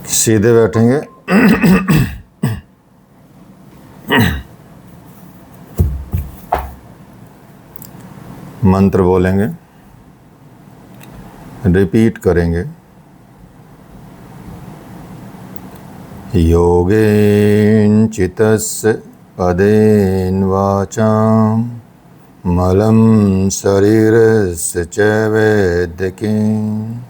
सीधे बैठेंगे। मंत्र बोलेंगे, रिपीट करेंगे। योगेन चित्तस्य पदेन वाचाम मलं शरीरस्य च वैद्यकेन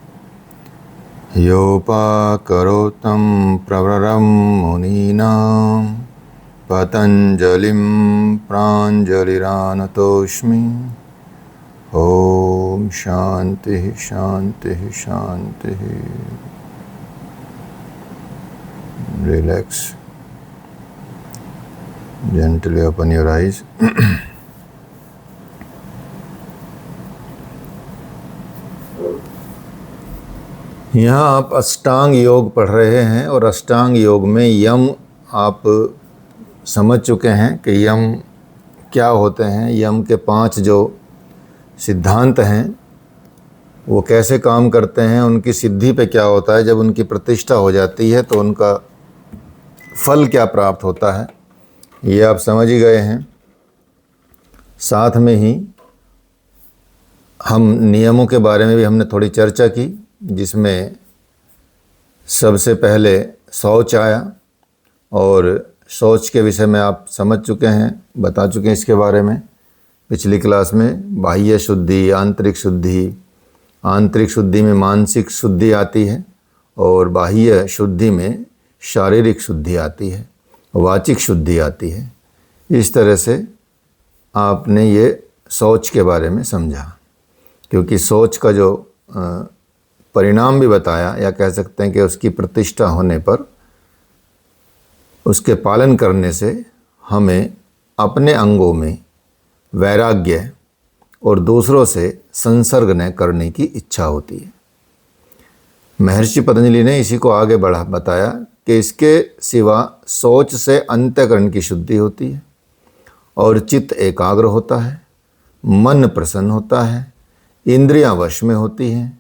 योपाकरोतं प्रवरं मुनीनां पतंजलिं प्राञ्जलिरानतोऽस्मि। ओम शांति शांति शांति। Relax, gently open your eyes. यहाँ आप अष्टांग योग पढ़ रहे हैं और अष्टांग योग में यम आप समझ चुके हैं कि यम क्या होते हैं। यम के 5 जो सिद्धांत हैं वो कैसे काम करते हैं, उनकी सिद्धि पे क्या होता है, जब उनकी प्रतिष्ठा हो जाती है तो उनका फल क्या प्राप्त होता है, ये आप समझ ही गए हैं। साथ में ही हम नियमों के बारे में भी हमने थोड़ी चर्चा की, जिसमें सबसे पहले शौच आया और शौच के विषय में आप समझ चुके हैं, बता चुके हैं इसके बारे में पिछली क्लास में। बाह्य शुद्धि, आंतरिक शुद्धि, आंतरिक शुद्धि में मानसिक शुद्धि आती है और बाह्य शुद्धि में शारीरिक शुद्धि आती है, वाचिक शुद्धि आती है। इस तरह से आपने ये शौच के बारे में समझा, क्योंकि शौच का जो परिणाम भी बताया, या कह सकते हैं कि उसकी प्रतिष्ठा होने पर उसके पालन करने से हमें अपने अंगों में वैराग्य और दूसरों से संसर्ग न करने की इच्छा होती है। महर्षि पतंजलि ने इसी को आगे बढ़ा बताया कि इसके सिवा सोच से अंतःकरण की शुद्धि होती है और चित्त एकाग्र होता है, मन प्रसन्न होता है, इंद्रियां वश में होती हैं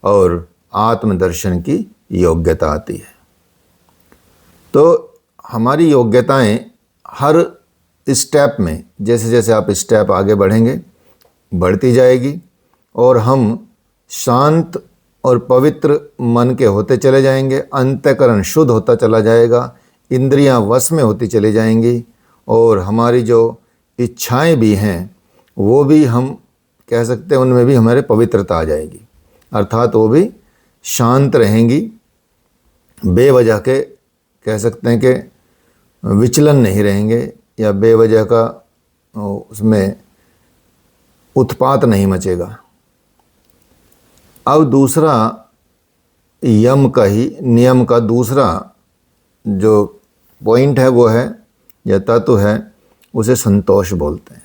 और आत्मदर्शन की योग्यता आती है। तो हमारी योग्यताएं हर स्टेप में, जैसे जैसे आप स्टेप आगे बढ़ेंगे, बढ़ती जाएगी और हम शांत और पवित्र मन के होते चले जाएंगे, अंतःकरण शुद्ध होता चला जाएगा, इंद्रियां वश में होती चली जाएंगी और हमारी जो इच्छाएं भी हैं वो भी हम कह सकते हैं उनमें भी हमारे पवित्रता आ जाएगी, अर्थात वो भी शांत रहेंगी, बेवजह के कह सकते हैं कि विचलन नहीं रहेंगे या बेवजह का उसमें उत्पात नहीं मचेगा। अब दूसरा यम का ही, नियम का दूसरा जो पॉइंट है वो है, या तत्व है, उसे संतोष बोलते हैं।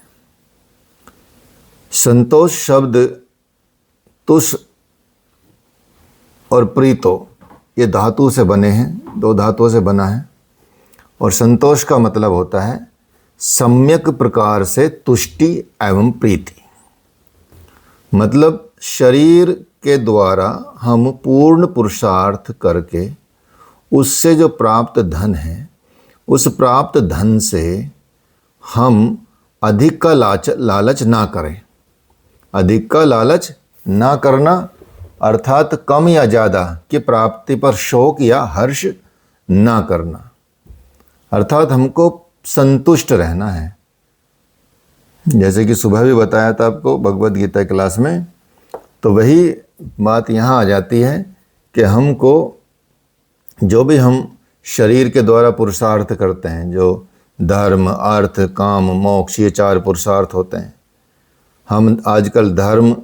संतोष शब्द तुष और प्रीतो ये धातु से बने हैं, 2 धातुओं से बना है। और संतोष का मतलब होता है सम्यक प्रकार से तुष्टि एवं प्रीति। मतलब शरीर के द्वारा हम पूर्ण पुरुषार्थ करके उससे जो प्राप्त धन है, उस प्राप्त धन से हम अधिक का लालच ना करें। अधिक का लालच ना करना अर्थात कम या ज़्यादा की प्राप्ति पर शोक या हर्ष ना करना, अर्थात हमको संतुष्ट रहना है। जैसे कि सुबह भी बताया था आपको भगवद गीता क्लास में, तो वही बात यहाँ आ जाती है कि हमको जो भी हम शरीर के द्वारा पुरुषार्थ करते हैं, जो धर्म, अर्थ, काम, मोक्ष, ये 4 पुरुषार्थ होते हैं। हम आजकल धर्म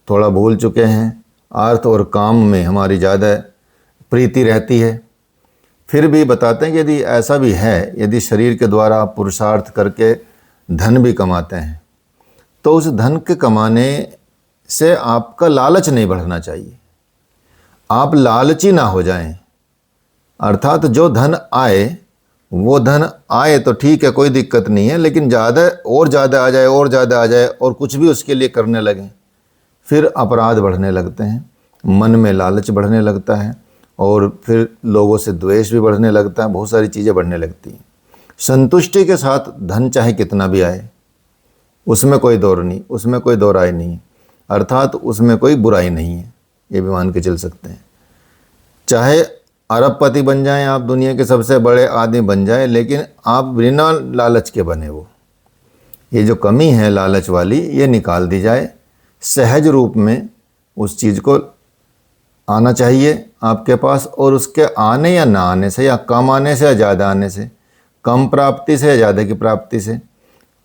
थोड़ा भूल चुके हैं, अर्थ और काम में हमारी ज़्यादा प्रीति रहती है। फिर भी बताते हैं कि यदि ऐसा भी है, यदि शरीर के द्वारा आप पुरुषार्थ करके धन भी कमाते हैं, तो उस धन के कमाने से आपका लालच नहीं बढ़ना चाहिए। आप लालची ना हो जाएं, अर्थात जो धन आए वो धन आए तो ठीक है, कोई दिक्कत नहीं है, लेकिन ज़्यादा और ज़्यादा आ जाए और ज़्यादा आ जाए और कुछ भी उसके लिए करने लगें, फिर अपराध बढ़ने लगते हैं, मन में लालच बढ़ने लगता है और फिर लोगों से द्वेष भी बढ़ने लगता है, बहुत सारी चीज़ें बढ़ने लगती हैं। संतुष्टि के साथ धन चाहे कितना भी आए, उसमें कोई दौर नहीं, उसमें कोई दो राय नहीं, अर्थात उसमें कोई बुराई नहीं है, ये भी मान के चल सकते हैं। चाहे अरबपति बन जाएं आप, दुनिया के सबसे बड़े आदमी बन जाए, लेकिन आप बिना लालच के बने। वो ये जो कमी है लालच वाली, ये निकाल दी जाए। सहज रूप में उस चीज़ को आना चाहिए आपके पास, और उसके आने या ना आने से, या कम आने से या ज़्यादा आने से, कम प्राप्ति से या ज़्यादा की प्राप्ति से,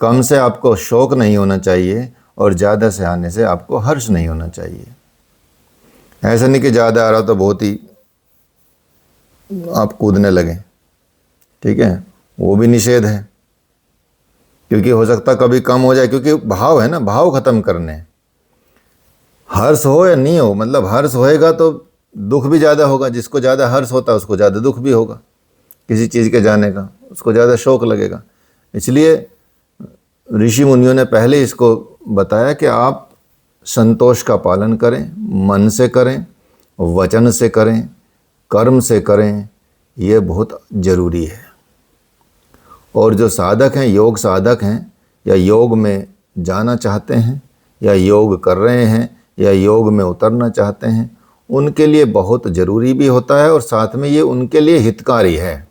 कम से आपको शौक नहीं होना चाहिए और ज़्यादा से आने से आपको हर्ष नहीं होना चाहिए। ऐसा नहीं कि ज़्यादा आ रहा तो बहुत ही आप कूदने लगें, ठीक है, वो भी निषेध है, क्योंकि हो सकता कभी कम हो जाए, क्योंकि भाव है ना, भाव खत्म करने। हर्ष हो या नहीं हो, मतलब हर्ष होएगा तो दुख भी ज़्यादा होगा। जिसको ज़्यादा हर्ष होता है उसको ज़्यादा दुख भी होगा किसी चीज़ के जाने का, उसको ज़्यादा शौक लगेगा। इसलिए ऋषि मुनियों ने पहले इसको बताया कि आप संतोष का पालन करें, मन से करें, वचन से करें, कर्म से करें, ये बहुत ज़रूरी है। और जो साधक हैं, योग साधक हैं, या योग में जाना चाहते हैं, या योग कर रहे हैं, या योग में उतरना चाहते हैं, उनके लिए बहुत ज़रूरी भी होता है, और साथ में ये उनके लिए हितकारी है,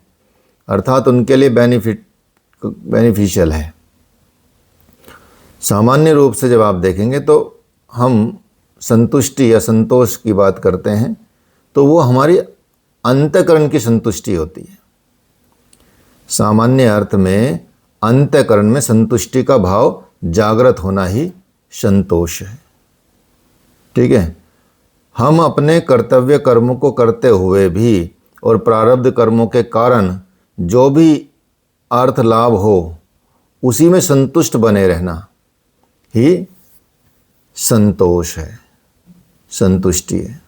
अर्थात उनके लिए बेनिफिशियल है। सामान्य रूप से जब आप देखेंगे तो हम संतुष्टि या संतोष की बात करते हैं तो वो हमारी अंतःकरण की संतुष्टि होती है। सामान्य अर्थ में अंतःकरण में संतुष्टि का भाव जागृत होना ही संतोष है, ठीक है। हम अपने कर्तव्य कर्मों को करते हुए भी और प्रारब्ध कर्मों के कारण जो भी अर्थ लाभ हो उसी में संतुष्ट बने रहना ही संतोष है, संतुष्टि है।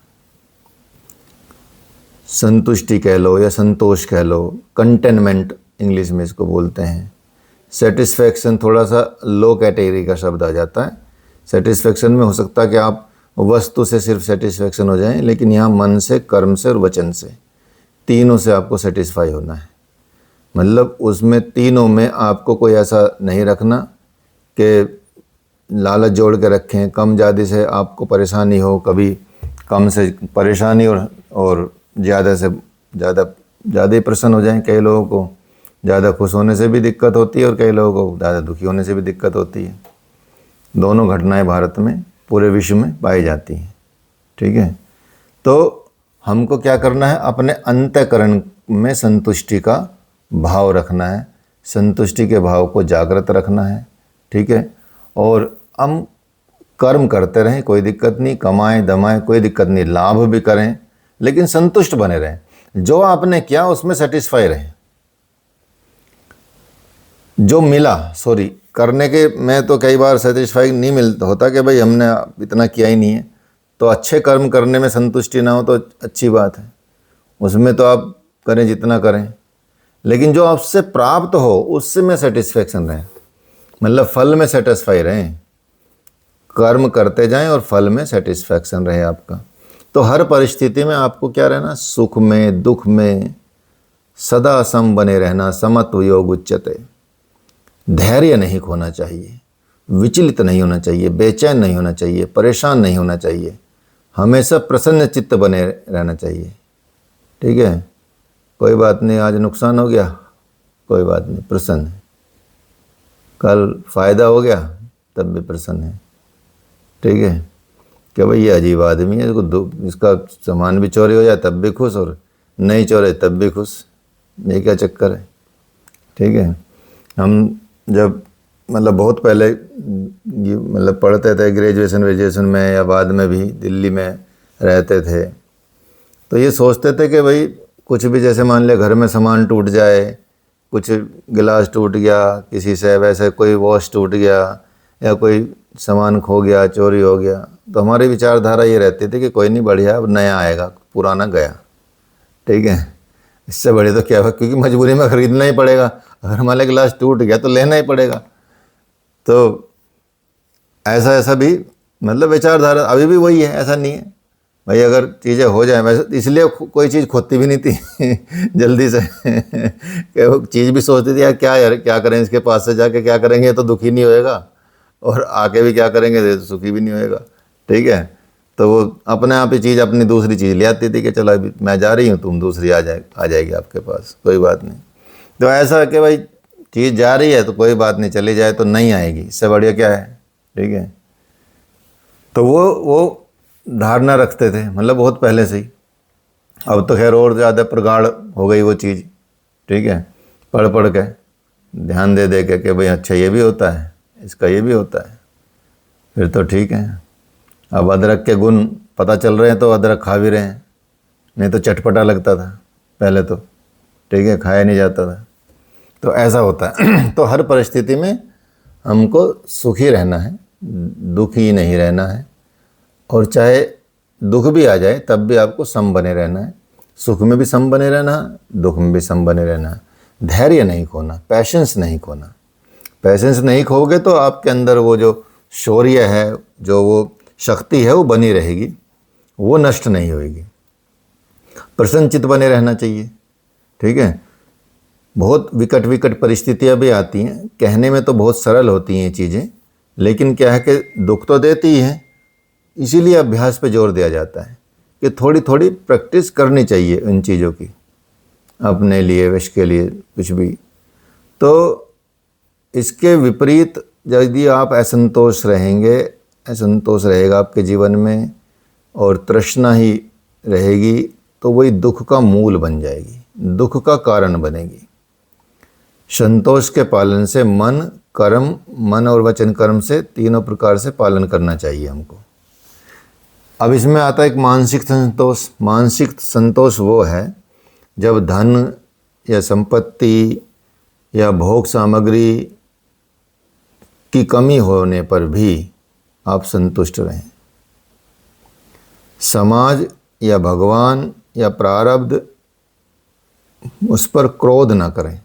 संतुष्टि कह लो या संतोष कह लो, कंटेनमेंट इंग्लिश में इसको बोलते हैं। सेटिस्फैक्शन थोड़ा सा लो कैटेगरी का शब्द आ जाता है। सेटिस्फैक्शन में हो सकता है कि आप वस्तु से सिर्फ सेटिस्फैक्शन हो जाएं, लेकिन यहाँ मन से, कर्म से और वचन से, तीनों से आपको सेटिस्फाई होना है। मतलब उसमें तीनों में आपको कोई ऐसा नहीं रखना कि लालच जोड़ के रखें, कम ज़्यादा से आपको परेशानी हो, कभी कम से परेशानी और ज़्यादा से ज़्यादा ही प्रसन्न हो जाएं। कई लोगों को ज़्यादा खुश होने से भी दिक्कत होती है और कई लोगों को ज़्यादा दुखी होने से भी दिक्कत होती है। दोनों घटनाएं भारत में, पूरे विश्व में पाई जाती हैं, ठीक है। तो हमको क्या करना है, अपने अंतःकरण में संतुष्टि का भाव रखना है, संतुष्टि के भाव को जागृत रखना है, ठीक है। और हम कर्म करते रहें, कोई दिक्कत नहीं, कमाएं दमाएं कोई दिक्कत नहीं, लाभ भी करें, लेकिन संतुष्ट बने रहें। जो आपने किया उसमें सेटिस्फाई रहें। जो मिला, सॉरी, करने के में तो कई बार सेटिस्फाई नहीं मिलता होता कि भाई हमने इतना किया ही नहीं है, तो अच्छे कर्म करने में संतुष्टि ना हो तो अच्छी बात है, उसमें तो आप करें जितना करें, लेकिन जो आपसे प्राप्त हो उससे में सेटिस्फेक्शन रहे, मतलब फल में सेटिस्फाई रहें। कर्म करते जाएं और फल में सेटिस्फैक्शन रहे आपका। तो हर परिस्थिति में आपको क्या रहना, सुख में दुख में सदा सम बने रहना। समत्व योग उच्यते। धैर्य नहीं खोना चाहिए, विचलित नहीं होना चाहिए, बेचैन नहीं होना चाहिए, परेशान नहीं होना चाहिए, हमेशा प्रसन्न चित्त बने रहना चाहिए, ठीक है। कोई बात नहीं, आज नुकसान हो गया, कोई बात नहीं, प्रसन्न है। कल फायदा हो गया, तब भी प्रसन्न है, ठीक है। कि भाई ये अजीब आदमी है, इसका सामान भी चोरी हो जाए तब भी खुश, और नहीं चोरे तब भी खुश, ये क्या चक्कर है, ठीक है। हम जब मतलब बहुत पहले मतलब पढ़ते थे, ग्रेजुएशन में या बाद में भी दिल्ली में रहते थे, तो ये सोचते थे कि भाई कुछ भी, जैसे मान लिया घर में सामान टूट जाए, कुछ गिलास टूट गया किसी से, वैसे कोई वॉश टूट गया या कोई सामान खो गया, चोरी हो गया, तो हमारी विचारधारा ये रहती थी कि कोई नहीं, बढ़िया, अब नया आएगा, पुराना गया, ठीक है। इससे बड़े तो क्या हुआ, क्योंकि मजबूरी में ख़रीदना ही पड़ेगा। अगर हमारा गिलास टूट गया तो लेना ही पड़ेगा। तो ऐसा भी मतलब विचारधारा अभी भी वही है, ऐसा नहीं है। भाई अगर चीज़ें हो जाए, वैसे इसलिए कोई चीज़ खोती भी नहीं थी जल्दी से कि वो चीज़ भी सोचती थी यार क्या करें इसके पास से जाके, क्या करेंगे, तो दुखी नहीं होएगा, और आके भी क्या करेंगे तो सुखी भी नहीं होएगा। ठीक है, तो वो अपने आप ही चीज़ अपनी दूसरी चीज़ ले आती थी कि चलो अभी मैं जा रही हूँ, तुम दूसरी आ जाएगी आपके पास, कोई बात नहीं। तो ऐसा है कि भाई चीज़ जा रही है तो कोई बात नहीं, चली जाए तो नहीं आएगी, इससे बढ़िया क्या है। ठीक है, तो वो धारणा रखते थे, मतलब बहुत पहले से ही। अब तो खैर और ज़्यादा प्रगाढ़ हो गई वो चीज़। ठीक है, पढ़ पढ़ के ध्यान दे दे के कि भाई अच्छा ये भी होता है, इसका ये भी होता है, फिर तो ठीक है। अब अदरक के गुण पता चल रहे हैं तो अदरक खा भी रहे हैं, नहीं तो चटपटा लगता था पहले तो। ठीक है, खाया नहीं जाता था। तो ऐसा होता है तो हर परिस्थिति में हमको सुखी रहना है, दुखी नहीं रहना है, और चाहे दुख भी आ जाए तब भी आपको सम बने रहना है। सुख में भी सम बने रहना, दुख में भी सम बने रहना है। धैर्य नहीं खोना, पैशेंस नहीं खोना। पैशेंस नहीं खोगे तो आपके अंदर वो जो शौर्य है, जो वो शक्ति है, वो बनी रहेगी, वो नष्ट नहीं होएगी। प्रसन्नचित्त बने रहना चाहिए। ठीक है, बहुत विकट विकट परिस्थितियां भी आती हैं, कहने में तो बहुत सरल होती हैं ये चीज़ें, लेकिन क्या है कि दुख तो देती ही है। इसीलिए अभ्यास पे जोर दिया जाता है कि थोड़ी थोड़ी प्रैक्टिस करनी चाहिए इन चीज़ों की, अपने लिए, विश्व के लिए, कुछ भी। तो इसके विपरीत यदि आप असंतोष रहेंगे, असंतोष रहेगा आपके जीवन में और तृष्णा ही रहेगी, तो वही दुख का मूल बन जाएगी, दुख का कारण बनेगी। संतोष के पालन से मन और वचन कर्म से तीनों प्रकार से पालन करना चाहिए हमको। अब इसमें आता है एक मानसिक संतोष। मानसिक संतोष वो है जब धन या संपत्ति या भोग सामग्री की कमी होने पर भी आप संतुष्ट रहें। समाज या भगवान या प्रारब्ध, उस पर क्रोध न करें,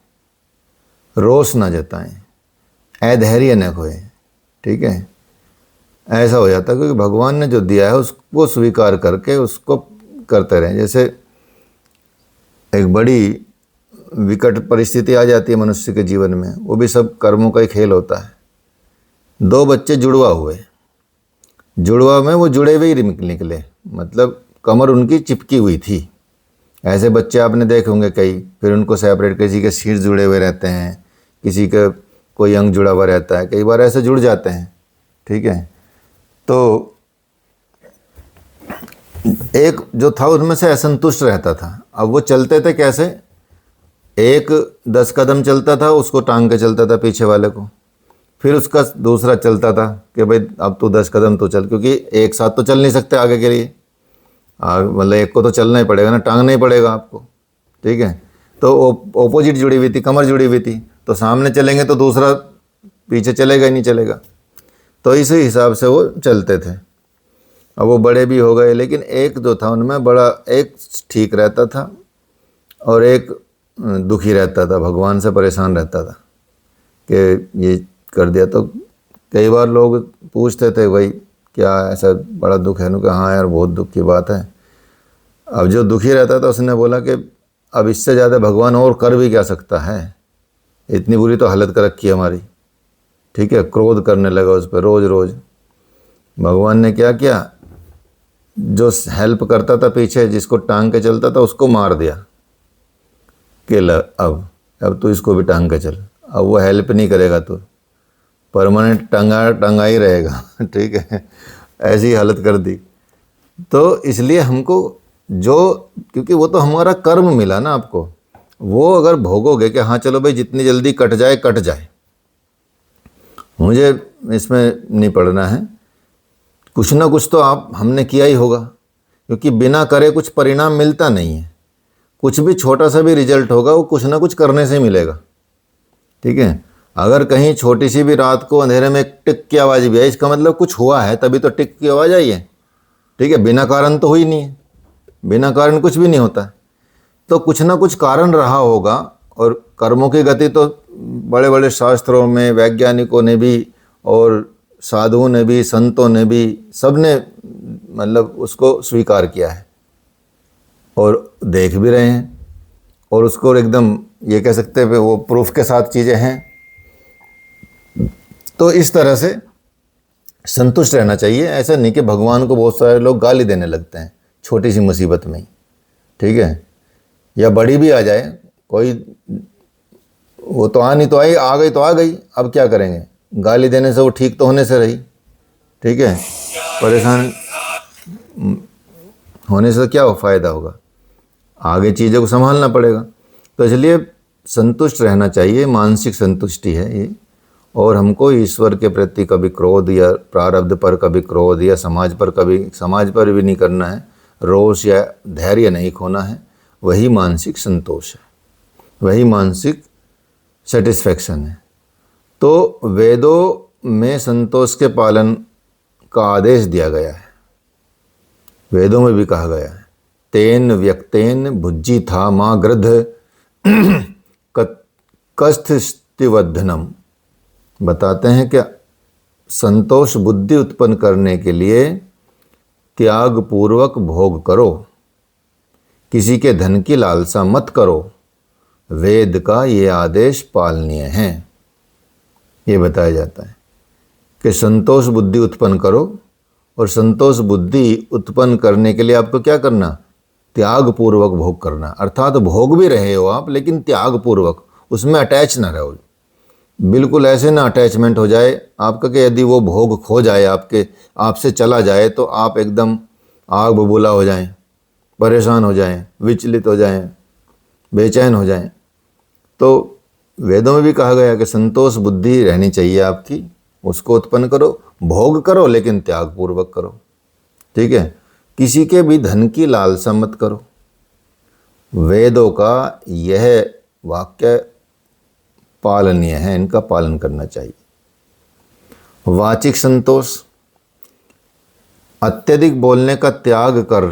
रोष न जताएं, अधैर्य न खोए। ठीक है, ऐसा हो जाता है क्योंकि भगवान ने जो दिया है उसको स्वीकार करके उसको करते रहें। जैसे एक बड़ी विकट परिस्थिति आ जाती है मनुष्य के जीवन में, वो भी सब कर्मों का ही खेल होता है। 2 बच्चे जुड़वा हुए, जुड़वा में वो जुड़े हुए ही निकले, मतलब कमर उनकी चिपकी हुई थी। ऐसे बच्चे आपने देखे होंगे कई, फिर उनको सेपरेट, किसी के सिर जुड़े हुए रहते हैं, किसी का कोई अंग जुड़ा हुआ रहता है, कई बार ऐसे जुड़ जाते हैं। ठीक है, तो एक जो था उनमें से असंतुष्ट रहता था। अब वो चलते थे कैसे, एक 10 कदम चलता था, उसको टांग के चलता था पीछे वाले को, फिर उसका दूसरा चलता था कि भाई अब तू 10 कदम तो चल, क्योंकि एक साथ तो चल नहीं सकते आगे के लिए, मतलब एक को तो चलना ही पड़ेगा ना, टांगना ही पड़ेगा आपको। ठीक है, तो ऑपोजिट जुड़ी हुई थी, कमर जुड़ी हुई थी, तो सामने चलेंगे तो दूसरा पीछे चलेगा ही नहीं चलेगा। तो इसी हिसाब से वो चलते थे। अब वो बड़े भी हो गए, लेकिन एक जो था उनमें बड़ा, एक ठीक रहता था और एक दुखी रहता था, भगवान से परेशान रहता था कि ये कर दिया। तो कई बार लोग पूछते थे भाई क्या ऐसा बड़ा दुख है, उन्होंने कहा हाँ यार बहुत दुख की बात है। अब जो दुखी रहता था उसने बोला कि अब इससे ज़्यादा भगवान और कर भी क्या सकता है, इतनी बुरी तो हालत कर रखी है हमारी। ठीक है, क्रोध करने लगा उस पर रोज़ रोज़। भगवान ने क्या किया, जो हेल्प करता था पीछे, जिसको टांग के चलता था, उसको मार दिया कि अब तू इसको भी टांग के चल। अब वो हेल्प नहीं करेगा, तो परमानेंट टंगा ही रहेगा। ठीक है, ऐसी हालत कर दी। तो इसलिए हमको क्योंकि वो तो हमारा कर्म मिला ना आपको, वो अगर भोगोगे कि हाँ चलो भाई जितनी जल्दी कट जाए, मुझे इसमें नहीं पड़ना है, कुछ ना कुछ तो हमने किया ही होगा, क्योंकि बिना करे कुछ परिणाम मिलता नहीं है। कुछ भी छोटा सा भी रिजल्ट होगा वो कुछ ना कुछ करने से मिलेगा। ठीक है, अगर कहीं छोटी सी भी रात को अंधेरे में एक टिक की आवाज़ भी आई, इसका मतलब कुछ हुआ है, तभी तो टिक की आवाज़ आई है। ठीक है, बिना कारण तो हुई नहीं है, बिना कारण कुछ भी नहीं होता। तो कुछ ना कुछ कारण रहा होगा। और कर्मों की गति तो बड़े बड़े शास्त्रों में वैज्ञानिकों ने भी और साधुओं ने भी, संतों ने भी, सब ने मतलब उसको स्वीकार किया है और देख भी रहे हैं, और उसको एकदम ये कह सकते हैं वो प्रूफ के साथ चीज़ें हैं। तो इस तरह से संतुष्ट रहना चाहिए। ऐसा नहीं कि भगवान को बहुत सारे लोग गाली देने लगते हैं छोटी सी मुसीबत में ही, ठीक है, या बड़ी भी आ जाए, कोई वो तो आ नहीं तो आई, आ गई तो आ गई, अब क्या करेंगे, गाली देने से वो ठीक तो होने से रही, ठीक है, परेशान होने से क्या फ़ायदा होगा, आगे चीज़ों को संभालना पड़ेगा। तो इसलिए संतुष्ट रहना चाहिए, मानसिक संतुष्टि है ये। और हमको ईश्वर के प्रति कभी क्रोध या प्रारब्ध पर कभी क्रोध या समाज पर भी नहीं करना है, रोष या धैर्य नहीं खोना है। वही मानसिक संतोष है, वही मानसिक सेटिस्फैक्शन है। तो वेदों में संतोष के पालन का आदेश दिया गया है। वेदों में भी कहा गया है, तेन व्यक्तेन भुज्जी था माँ गृध कस्थस्तिवधनम। बताते हैं क्या, संतोष बुद्धि उत्पन्न करने के लिए त्याग पूर्वक भोग करो, किसी के धन की लालसा मत करो, वेद का ये आदेश पालनीय है। ये बताया जाता है कि संतोष बुद्धि उत्पन्न करो, और संतोष बुद्धि उत्पन्न करने के लिए आपको क्या करना, त्याग पूर्वक भोग करना। अर्थात भोग भी रहे हो आप, लेकिन त्याग पूर्वक, उसमें अटैच ना रहो। बिल्कुल ऐसे ना अटैचमेंट हो जाए आपका कि यदि वो भोग खो जाए, आपसे चला जाए, तो आप एकदम आग बबूला हो जाएं, परेशान हो जाएं, विचलित हो जाएं, बेचैन हो जाएं। तो वेदों में भी कहा गया कि संतोष बुद्धि रहनी चाहिए आपकी, उसको उत्पन्न करो, भोग करो लेकिन त्याग पूर्वक करो, ठीक है। किसी के भी धन की लालसा मत करो। वेदों का यह वाक्य पालनीय है, इनका पालन करना चाहिए। वाचिक संतोष, अत्यधिक बोलने का त्याग कर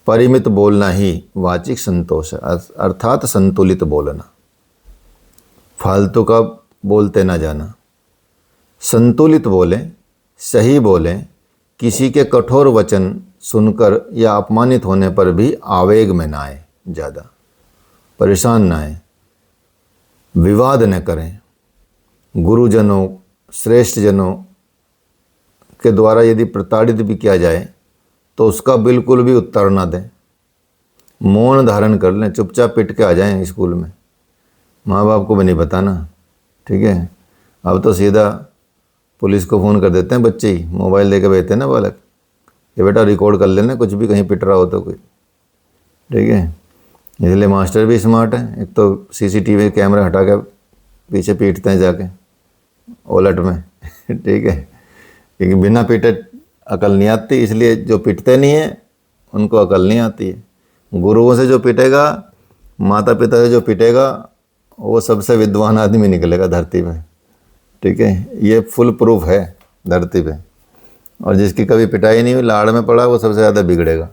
परिमित बोलना ही वाचिक संतोष है। अर्थात संतुलित बोलना, फालतू का बोलते ना जाना, संतुलित बोलें, सही बोलें, किसी के कठोर वचन सुनकर या अपमानित होने पर भी आवेग में ना आए, ज़्यादा परेशान ना आए, विवाद न करें। गुरुजनों, श्रेष्ठ जनों के द्वारा यदि प्रताड़ित भी किया जाए तो उसका बिल्कुल भी उत्तर ना दें, मौन धारण कर लें, चुपचाप पिट के आ जाएं स्कूल में, माँ बाप को भी नहीं बताना, ठीक है। अब तो सीधा पुलिस को फ़ोन कर देते हैं बच्चे ही, मोबाइल लेके भेजते हैं ना बालक, ये बेटा रिकॉर्ड कर लेना कुछ भी कहीं पिट रहा हो तो कोई, ठीक है। इसलिए मास्टर भी स्मार्ट है, एक तो सीसीटीवी कैमरा हटा के पीछे पीटते हैं जाके ओलट में ठीक है, क्योंकि बिना पीटे अकल नहीं आती, इसलिए जो पिटते नहीं हैं उनको अकल नहीं आती है। गुरुओं से जो पिटेगा, माता पिता से जो पिटेगा, वो सबसे विद्वान आदमी निकलेगा धरती पे, ठीक है। ये फुल प्रूफ है धरती पे। और जिसकी कभी पिटाई नहीं हुई, लाड़ में पड़ा, वो सबसे ज़्यादा बिगड़ेगा।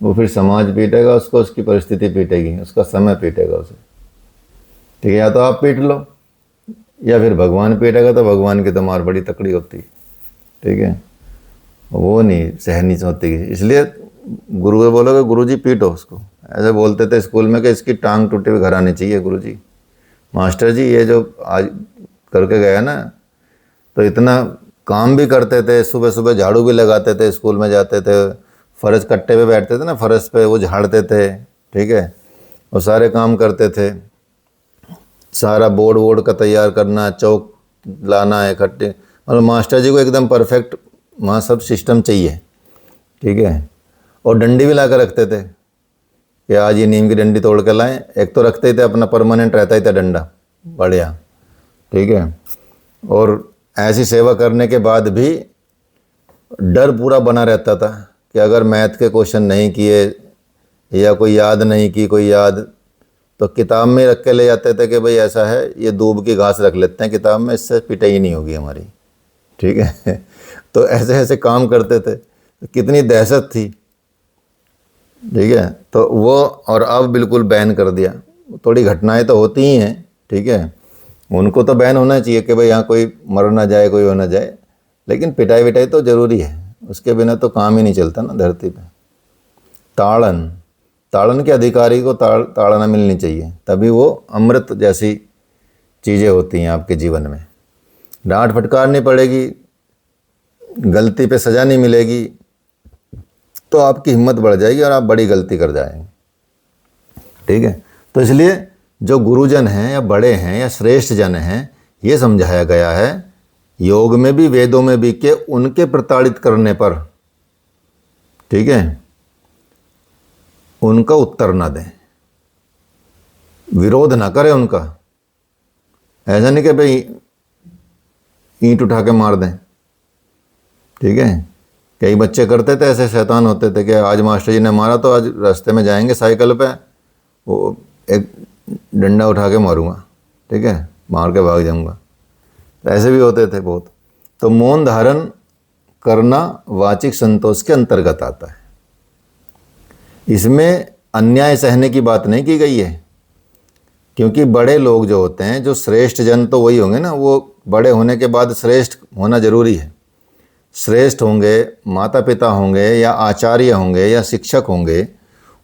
वो फिर समाज पीटेगा उसको, उसकी परिस्थिति पीटेगी, उसका समय पीटेगा उसे, ठीक है। या तो आप पीट लो, या फिर भगवान पीटेगा, तो भगवान की तो मार बड़ी तकड़ी होती है, ठीक है, वो नहीं सहनी होती। इसलिए गुरु को बोलोगे गुरुजी पीटो उसको, ऐसे बोलते थे स्कूल में कि इसकी टांग टूटे हुए घर आनी चाहिए गुरुजी। मास्टर जी ये जो आज करके गया ना, तो इतना काम भी करते थे, सुबह सुबह झाड़ू भी लगाते थे, स्कूल में जाते थे, फर्श कट्टे पे बैठते थे ना, फर्श पे वो झाड़ते थे, ठीक है, और सारे काम करते थे, सारा बोर्ड का तैयार करना, चौक लाना है इकट्ठे, और मास्टर जी को एकदम परफेक्ट वहाँ सब सिस्टम चाहिए, ठीक है। और डंडी भी ला कर रखते थे कि आज ये नीम की डंडी तोड़ के लाएं, एक तो रखते ही थे, अपना परमानेंट रहता ही था डंडा, बढ़िया, ठीक है। और ऐसी सेवा करने के बाद भी डर पूरा बना रहता था कि अगर मैथ के क्वेश्चन नहीं किए या कोई याद नहीं की कोई याद, तो किताब में रख के ले जाते थे कि भाई ऐसा है, ये दूब की घास रख लेते हैं किताब में, इससे पिटाई नहीं होगी हमारी, ठीक है तो ऐसे ऐसे काम करते थे, तो कितनी दहशत थी, ठीक है। तो वो और अब बिल्कुल बैन कर दिया। थोड़ी घटनाएं तो होती ही हैं, ठीक है, उनको तो बैन होना चाहिए कि भाई यहाँ कोई मर ना जाए, कोई हो ना जाए, लेकिन पिटाई विटाई तो जरूरी है, उसके बिना तो काम ही नहीं चलता ना धरती पे। ताड़न, ताड़न के अधिकारी को ताड़ना मिलनी चाहिए, तभी वो अमृत जैसी चीज़ें होती हैं आपके जीवन में। डांट फटकार नहीं पड़ेगी, गलती पे सज़ा नहीं मिलेगी, तो आपकी हिम्मत बढ़ जाएगी और आप बड़ी गलती कर जाएंगे। ठीक है, तो इसलिए जो गुरुजन हैं या बड़े हैं या श्रेष्ठ जन हैं, ये समझाया गया है योग में भी वेदों में भी कि उनके प्रताड़ित करने पर, ठीक है, उनका उत्तर ना दें, विरोध ना करें उनका। ऐसा नहीं कि भाई ईंट उठा के मार दें। ठीक है, कई बच्चे करते थे ऐसे, शैतान होते थे कि आज मास्टर जी ने मारा तो आज रास्ते में जाएंगे साइकिल पे, वो एक डंडा उठा के मारूंगा, ठीक है, मार के भाग जाऊंगा। ऐसे भी होते थे बहुत। तो मौन धारण करना वाचिक संतोष के अंतर्गत आता है। इसमें अन्याय सहने की बात नहीं की गई है, क्योंकि बड़े लोग जो होते हैं, जो श्रेष्ठ जन तो वही होंगे ना, वो बड़े होने के बाद श्रेष्ठ होना जरूरी है। श्रेष्ठ होंगे, माता पिता होंगे या आचार्य होंगे या शिक्षक होंगे,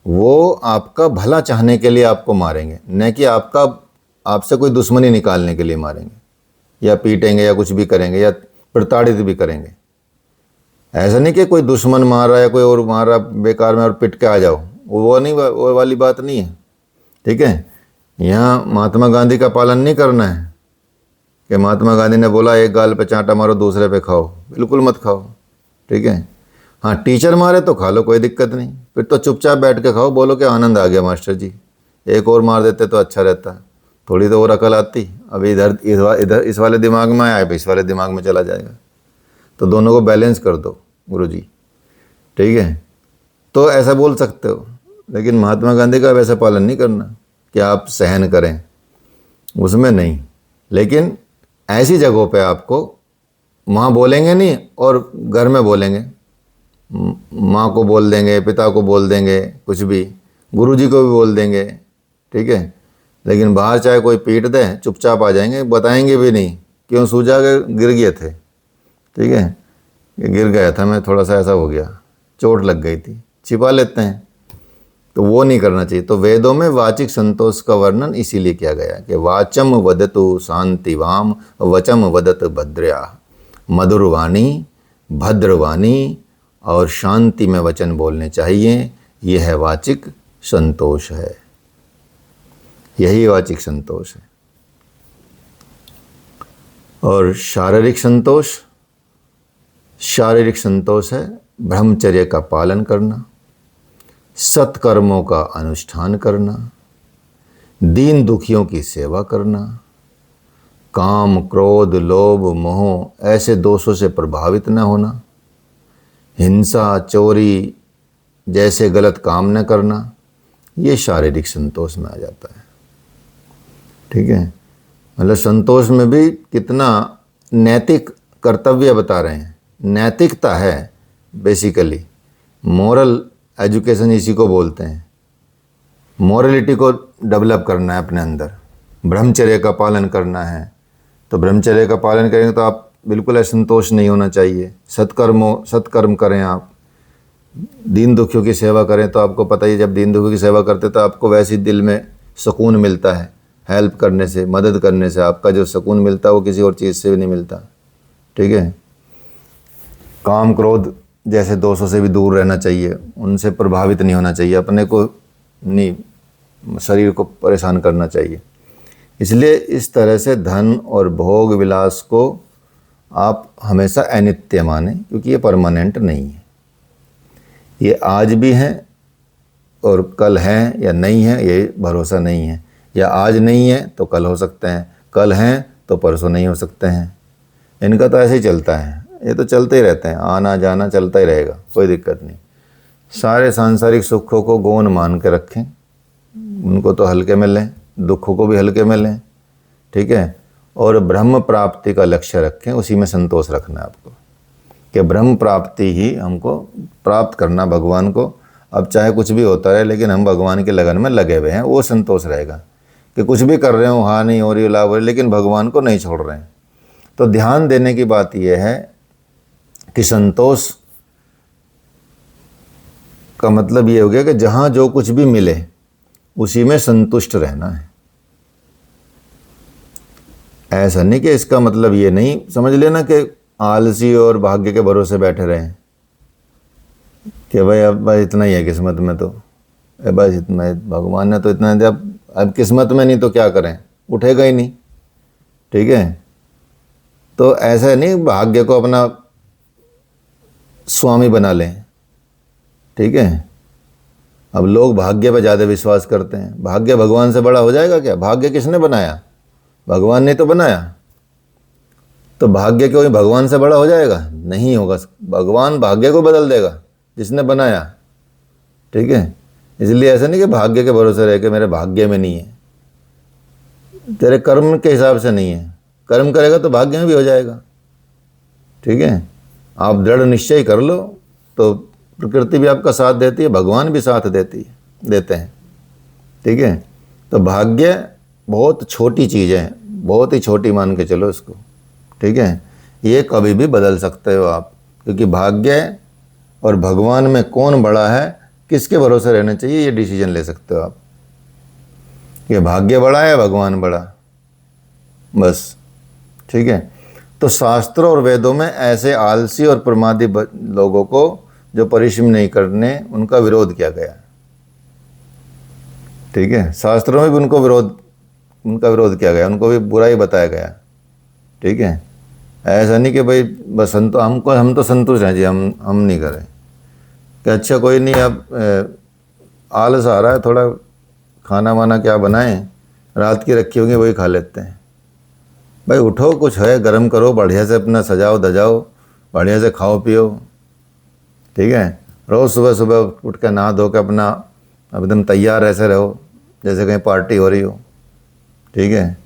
वो आपका भला चाहने के लिए आपको मारेंगे, न कि आपसे कोई दुश्मनी निकालने के लिए मारेंगे या पीटेंगे या कुछ भी करेंगे या प्रताड़ित भी करेंगे। ऐसा नहीं कि कोई दुश्मन मार रहा है, कोई और मार रहा बेकार में और पिट के आ जाओ, वो वाली बात नहीं है। ठीक है, यहाँ महात्मा गांधी का पालन नहीं करना है कि महात्मा गांधी ने बोला एक गाल पे चांटा मारो दूसरे पे खाओ, बिल्कुल मत खाओ। ठीक है, हाँ टीचर मारे तो खा लो, कोई दिक्कत नहीं, फिर तो चुपचाप बैठ के खाओ, बोलो कि आनंद आ गया मास्टर जी, एक और मार देते तो अच्छा रहता, थोड़ी तो और अकल आती। अभी इधर इस वाले दिमाग में आया, इस वाले दिमाग में चला जाएगा, तो दोनों को बैलेंस कर दो गुरु जी। ठीक है, तो ऐसा बोल सकते हो, लेकिन महात्मा गांधी का वैसा पालन नहीं करना कि आप सहन करें, उसमें नहीं। लेकिन ऐसी जगहों पे आपको, वहाँ बोलेंगे नहीं और घर में बोलेंगे, माँ को बोल देंगे, पिता को बोल देंगे, कुछ भी, गुरुजी को भी बोल देंगे। ठीक है, लेकिन बाहर चाहे कोई पीट दे, चुपचाप आ जाएंगे, बताएंगे भी नहीं क्यों सूझा के गिर गए थे। ठीक है, गिर गया था मैं, थोड़ा सा ऐसा हो गया, चोट लग गई थी, छिपा लेते हैं, तो वो नहीं करना चाहिए। तो वेदों में वाचिक संतोष का वर्णन इसीलिए किया गया कि वाचम वदतु शांतिवाम वचम वदत भद्रया, मधुरवाणी, भद्रवाणी और शांति में वचन बोलने चाहिए। यह है वाचिक संतोष है, यही वाचिक संतोष है। और शारीरिक संतोष, शारीरिक संतोष है ब्रह्मचर्य का पालन करना, सत्कर्मों का अनुष्ठान करना, दीन दुखियों की सेवा करना, काम क्रोध लोभ मोह ऐसे दोषों से प्रभावित न होना, हिंसा चोरी जैसे गलत काम न करना, ये शारीरिक संतोष में आ जाता है। ठीक है, मतलब संतोष में भी कितना नैतिक कर्तव्य बता रहे हैं, नैतिकता है बेसिकली, मोरल एजुकेशन इसी को बोलते हैं। मॉरलिटी को डेवलप करना है अपने अंदर, ब्रह्मचर्य का पालन करना है। तो ब्रह्मचर्य का पालन करेंगे तो आप बिल्कुल असंतोष नहीं होना चाहिए। सत्कर्म करें, आप दीन दुखियों की सेवा करें। तो आपको पता ही, जब दीन दुखियों की सेवा करते तो आपको वैसे ही दिल में सुकून मिलता है, हेल्प करने से, मदद करने से आपका जो सुकून मिलता है वो किसी और चीज़ से भी नहीं मिलता। ठीक है, काम क्रोध जैसे दोषों से भी दूर रहना चाहिए, उनसे प्रभावित नहीं होना चाहिए, अपने को नहीं, शरीर को परेशान करना चाहिए। इसलिए इस तरह से धन और भोग विलास को आप हमेशा अनित्य माने, क्योंकि ये परमानेंट नहीं है। ये आज भी हैं और कल हैं या नहीं है, ये भरोसा नहीं है। या आज नहीं है तो कल हो सकते हैं, कल हैं तो परसों नहीं हो सकते हैं। इनका तो ऐसे ही चलता है, ये तो चलते ही रहते हैं, आना जाना चलता ही रहेगा, कोई दिक्कत नहीं। सारे सांसारिक सुखों को गौण मान के रखें, उनको तो हल्के में लें, दुखों को भी हल्के में लें। ठीक है, और ब्रह्म प्राप्ति का लक्ष्य रखें, उसी में संतोष रखना है आपको कि ब्रह्म प्राप्ति ही हमको प्राप्त करना, भगवान को। अब चाहे कुछ भी होता रहे, लेकिन हम भगवान के लगन में लगे हुए हैं, वो संतोष रहेगा। कि कुछ भी कर रहे हो, हानि नहीं हो रही, लाभ हो रही, लेकिन भगवान को नहीं छोड़ रहे हैं। तो ध्यान देने की बात यह है कि संतोष का मतलब ये हो गया कि जहाँ जो कुछ भी मिले उसी में संतुष्ट रहना है। ऐसा नहीं कि इसका मतलब ये नहीं समझ लेना कि आलसी और भाग्य के भरोसे बैठे रहें कि भाई अब भाई इतना ही है किस्मत में, तो भाई इतना भगवान ने तो इतना दिया, अब किस्मत में नहीं तो क्या करें, उठेगा ही नहीं। ठीक है, तो ऐसा नहीं भाग्य को अपना स्वामी बना लें। ठीक है, अब लोग भाग्य पर ज़्यादा विश्वास करते हैं। भाग्य भगवान से बड़ा हो जाएगा क्या? भाग्य किसने बनाया? भगवान ने तो बनाया। तो भाग्य कोई भगवान से बड़ा हो जाएगा? नहीं होगा। भगवान भाग्य को बदल देगा जिसने बनाया। ठीक है, इसलिए ऐसा नहीं कि भाग्य के भरोसे रह के मेरे भाग्य में नहीं है, तेरे कर्म के हिसाब से नहीं है। कर्म करेगा तो भाग्य में भी हो जाएगा। ठीक है, आप दृढ़ निश्चय कर लो तो प्रकृति भी आपका साथ देती है, भगवान भी साथ देते हैं। ठीक है, तो भाग्य बहुत छोटी चीज़ है, बहुत ही छोटी मान के चलो इसको। ठीक है, ये कभी भी बदल सकते हो आप, क्योंकि भाग्य और भगवान में कौन बड़ा है, किसके भरोसे रहना चाहिए, ये डिसीजन ले सकते हो आप कि भाग्य बड़ा है भगवान बड़ा, बस। ठीक है, तो शास्त्रों और वेदों में ऐसे आलसी और प्रमादी लोगों को जो परिश्रम नहीं करने, उनका विरोध किया गया। ठीक है, शास्त्रों में भी उनका विरोध किया गया, उनको भी बुराई बताया गया। ठीक है, ऐसा नहीं कि भाई बस हम तो संतुष्ट हैं जी, हम नहीं करें कि अच्छा कोई नहीं, अब आलस आ रहा है थोड़ा, खाना वाना क्या बनाएं, रात की रखी होगी वही खा लेते हैं। भाई उठो, कुछ है गरम करो, बढ़िया से अपना सजाओ धजाओ, बढ़िया से खाओ पियो। ठीक है, रोज़ सुबह सुबह उठ के नहा धो के अपना एकदम तैयार ऐसे रहो जैसे कहीं पार्टी हो रही हो। ठीक है,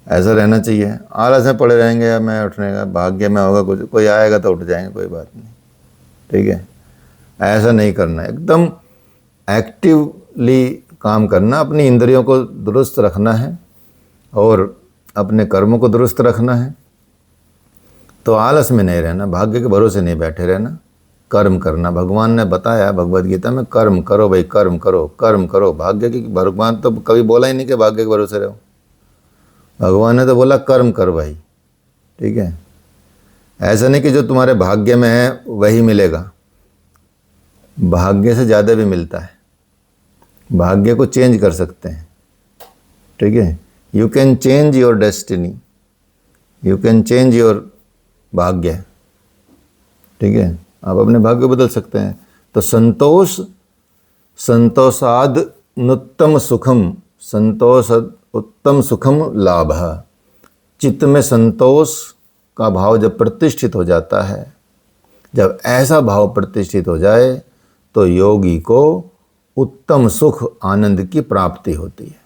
ऐसा रहना चाहिए। आलस में पड़े रहेंगे या मैं उठने का भाग्य में होगा, कुछ कोई आएगा तो उठ जाएंगे, कोई बात नहीं। ठीक है, ऐसा नहीं करना, एकदम एक्टिवली काम करना, अपनी इंद्रियों को दुरुस्त रखना है और अपने कर्मों को दुरुस्त रखना है। तो आलस में नहीं रहना, भाग्य के भरोसे नहीं बैठे रहना, कर्म करना। भगवान ने बताया भगवद गीता में, कर्म करो भाई, कर्म करो, कर्म करो। भाग्य की भगवान तो कभी बोला ही नहीं कि भाग्य के भरोसे रहो, भगवान ने तो बोला कर्म कर भाई। ठीक है, ऐसा नहीं कि जो तुम्हारे भाग्य में है वही मिलेगा, भाग्य से ज़्यादा भी मिलता है। भाग्य को चेंज कर सकते हैं। ठीक है, you can change your destiny, you can change your भाग्य। ठीक है, आप अपने भाग्य बदल सकते हैं। तो संतोषाद नुत्तम सुखम, संतोष उत्तम सुखम लाभ। चित्त में संतोष का भाव जब प्रतिष्ठित हो जाता है, जब ऐसा भाव प्रतिष्ठित हो जाए तो योगी को उत्तम सुख आनंद की प्राप्ति होती है।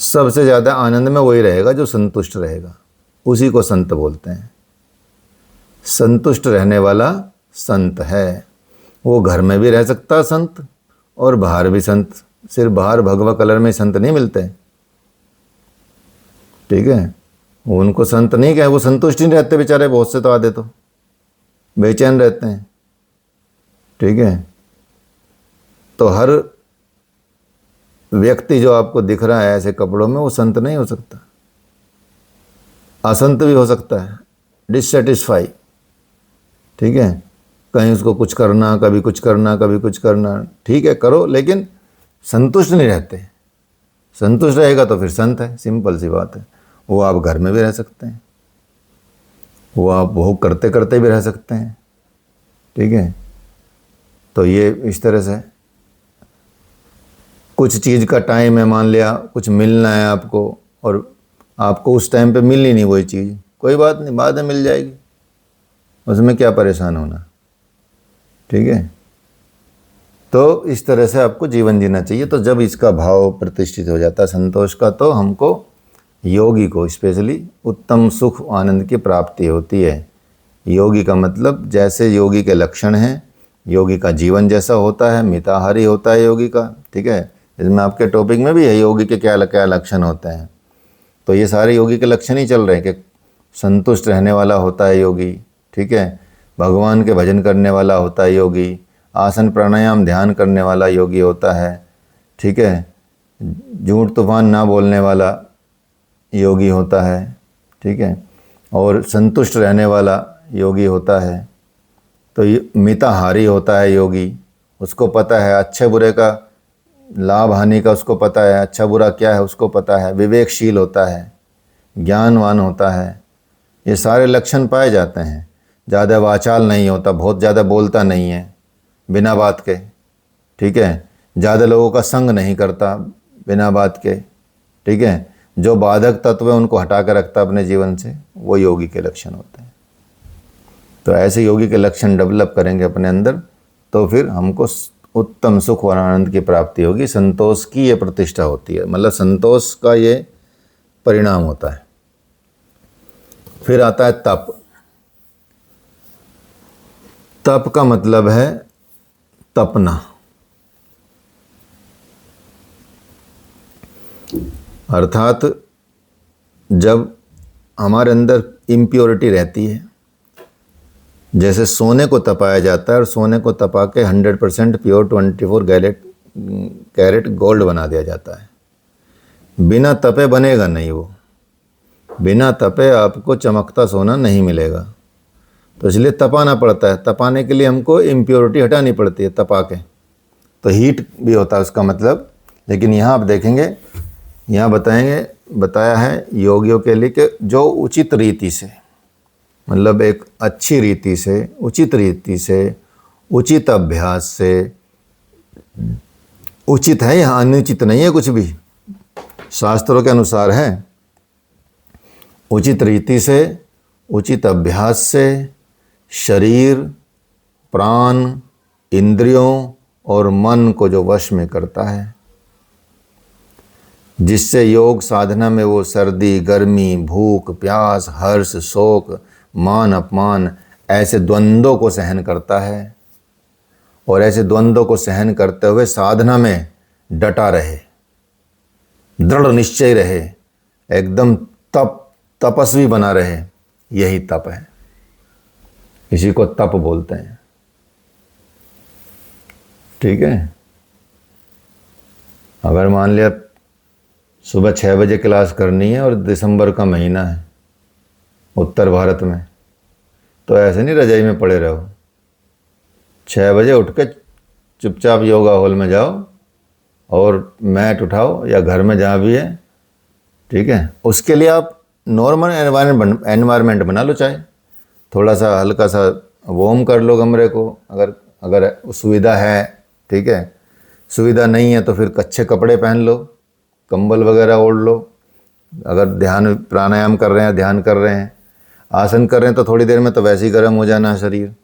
सबसे ज़्यादा आनंद में वही रहेगा जो संतुष्ट रहेगा, उसी को संत बोलते हैं। संतुष्ट रहने वाला संत है। वो घर में भी रह सकता संत और बाहर भी संत। सिर्फ बाहर भगवा कलर में संत नहीं मिलते। ठीक है, उनको संत नहीं कहे, वो संतुष्ट नहीं रहते बेचारे, बहुत से तो आधे तो बेचैन रहते हैं। ठीक है, तो हर व्यक्ति जो आपको दिख रहा है ऐसे कपड़ों में, वो संत नहीं हो सकता, असंत भी हो सकता है, डिससेटिस्फाई। ठीक है, कहीं उसको कुछ करना, कभी कुछ करना, कभी कुछ करना। ठीक है, करो, लेकिन संतुष्ट नहीं रहते। संतुष्ट रहेगा तो फिर संत है, सिंपल सी बात है। वो आप घर में भी रह सकते हैं, वो आप भोग करते करते भी रह सकते हैं। ठीक है, तो ये इस तरह से कुछ चीज़ का टाइम है, मान लिया कुछ मिलना है आपको और आपको उस टाइम पे मिल ही नहीं वही चीज़, कोई बात नहीं, बाद में मिल जाएगी, उसमें क्या परेशान होना। ठीक है, तो इस तरह से आपको जीवन जीना चाहिए। तो जब इसका भाव प्रतिष्ठित हो जाता है संतोष का, तो हमको योगी को स्पेशली उत्तम सुख आनंद की प्राप्ति होती है। योगी का मतलब जैसे योगी के लक्षण हैं, योगी का जीवन जैसा होता है, मिताहारी होता है योगी का। ठीक है, इसमें आपके टॉपिक में भी है योगी के क्या क्या लक्षण होते हैं। तो ये सारे योगी के लक्षण ही चल रहे हैं कि संतुष्ट रहने वाला होता है योगी, ठीक है, भगवान के भजन करने वाला होता है योगी, आसन प्राणायाम ध्यान करने वाला योगी होता है, ठीक है, झूठ तूफान ना बोलने वाला योगी होता है, ठीक है, और संतुष्ट रहने वाला योगी होता है। तो ये मिताहारी होता है योगी, उसको पता है अच्छे बुरे का लाभ हानि का, उसको पता है अच्छा बुरा क्या है उसको पता है, विवेकशील होता है, ज्ञानवान होता है। ये सारे लक्षण पाए जाते हैं। ज़्यादा वाचाल नहीं होता, बहुत ज़्यादा बोलता नहीं है बिना बात के, ठीक है, ज़्यादा लोगों का संग नहीं करता बिना बात के, ठीक है, जो बाधक तत्व है उनको हटा कर रखता अपने जीवन से, वो योगी के लक्षण होते हैं। तो ऐसे योगी के लक्षण डेवलप करेंगे अपने अंदर तो फिर हमको उत्तम सुख और आनंद की प्राप्ति होगी। संतोष की ये प्रतिष्ठा होती है, मतलब संतोष का ये परिणाम होता है। फिर आता है तप। तप का मतलब है तपना, अर्थात जब हमारे अंदर इम्प्योरिटी रहती है, जैसे सोने को तपाया जाता है और सोने को तपा के 100% प्योर 24 कैरेट गोल्ड बना दिया जाता है। बिना तपे बनेगा नहीं वो, बिना तपे आपको चमकता सोना नहीं मिलेगा। तो इसलिए तपाना पड़ता है। तपाने के लिए हमको इम्प्योरिटी हटानी पड़ती है तपा के, तो हीट भी होता है उसका मतलब। लेकिन यहाँ आप देखेंगे, यहाँ बताया है योगियों के लिए कि जो उचित रीति से, मतलब एक अच्छी रीति से, उचित रीति से, उचित अभ्यास से, उचित है यहाँ अनुचित नहीं है कुछ भी, शास्त्रों के अनुसार है, उचित रीति से, उचित अभ्यास से शरीर, प्राण, इंद्रियों और मन को जो वश में करता है, जिससे योग साधना में वो सर्दी, गर्मी, भूख, प्यास, हर्ष, शोक, मान अपमान ऐसे द्वंद्वों को सहन करता है, और ऐसे द्वंद्वों को सहन करते हुए साधना में डटा रहे, दृढ़ निश्चय रहे, एकदम तपस्वी बना रहे, यही तप है। इसी को तप बोलते हैं, ठीक है। अगर मान लिया सुबह 6 बजे क्लास करनी है और दिसंबर का महीना है उत्तर भारत में, तो ऐसे नहीं रजाई में पड़े रहो। 6 बजे उठ के चुपचाप योगा हॉल में जाओ और मैट उठाओ या घर में जहाँ भी है, ठीक है। उसके लिए आप नॉर्मल एनवायरनमेंट बना लो, चाहे थोड़ा सा हल्का सा वार्म कर लो कमरे को, अगर सुविधा है, ठीक है। सुविधा नहीं है तो फिर अच्छे कपड़े पहन लो, कंबल वगैरह ओढ़ लो। अगर ध्यान प्राणायाम कर रहे हैं, ध्यान कर रहे हैं, आसन कर रहे हैं, तो थोड़ी देर में तो वैसे ही गर्म हो जाना है शरीर,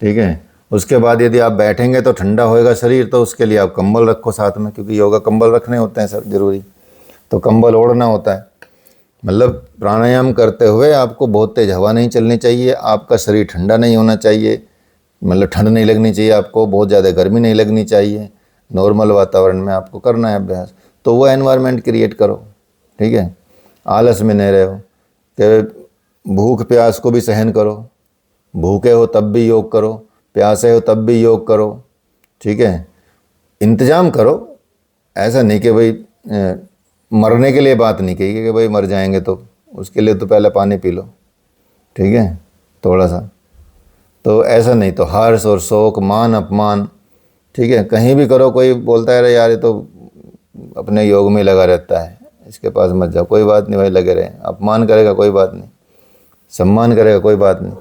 ठीक है। उसके बाद यदि आप बैठेंगे तो ठंडा होएगा शरीर, तो उसके लिए आप कंबल रखो साथ में, क्योंकि योगा कंबल रखने होते हैं सब जरूरी, तो कंबल ओढ़ना होता है। मतलब प्राणायाम करते हुए आपको बहुत तेज हवा नहीं चलनी चाहिए, आपका शरीर ठंडा नहीं होना चाहिए, मतलब ठंड नहीं लगनी चाहिए आपको, बहुत ज़्यादा गर्मी नहीं लगनी चाहिए, नॉर्मल वातावरण में आपको करना है अभ्यास। तो वो एनवायरनमेंट क्रिएट करो, ठीक है। आलस में नहीं रहो, कि भूख प्यास को भी सहन करो, भूखे हो तब भी योग करो, प्यासे हो तब भी योग करो, ठीक है। इंतजाम करो, ऐसा नहीं कि भाई मरने के लिए बात नहीं कही कि भाई मर जाएंगे, तो उसके लिए तो पहले पानी पी लो, ठीक है, थोड़ा सा। तो ऐसा नहीं, तो हर्ष और शोक, मान अपमान, ठीक है, कहीं भी करो। कोई बोलता है अरे यार ये तो अपने योग में लगा रहता है, इसके पास मत जाओ, कोई बात नहीं भाई, लगे रहे। अपमान करेगा कोई बात नहीं, सम्मान करेगा कोई बात नहीं।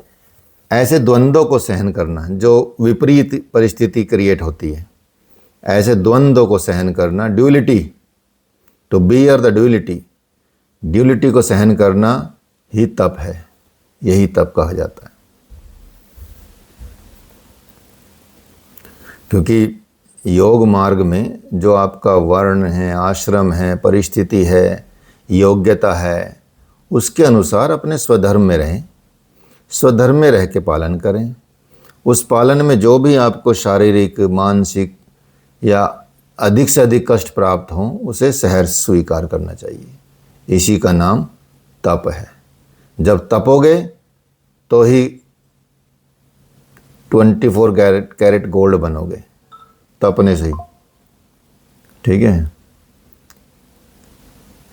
ऐसे द्वंद्वों को सहन करना, जो विपरीत परिस्थिति क्रिएट होती है, ऐसे द्वंद्वों को सहन करना, duality, to bear the duality को सहन करना ही तप है, यही तप कहा जाता है। क्योंकि योग मार्ग में जो आपका वर्ण है, आश्रम है, परिस्थिति है, योग्यता है, उसके अनुसार अपने स्वधर्म में रहें, स्वधर्म में रह के पालन करें। उस पालन में जो भी आपको शारीरिक, मानसिक या अधिक से अधिक कष्ट प्राप्त हों उसे सहर्ष स्वीकार करना चाहिए। इसी का नाम तप है। जब तपोगे तो ही 24 कैरेट गोल्ड बनोगे, तपने से ही। ठीक है,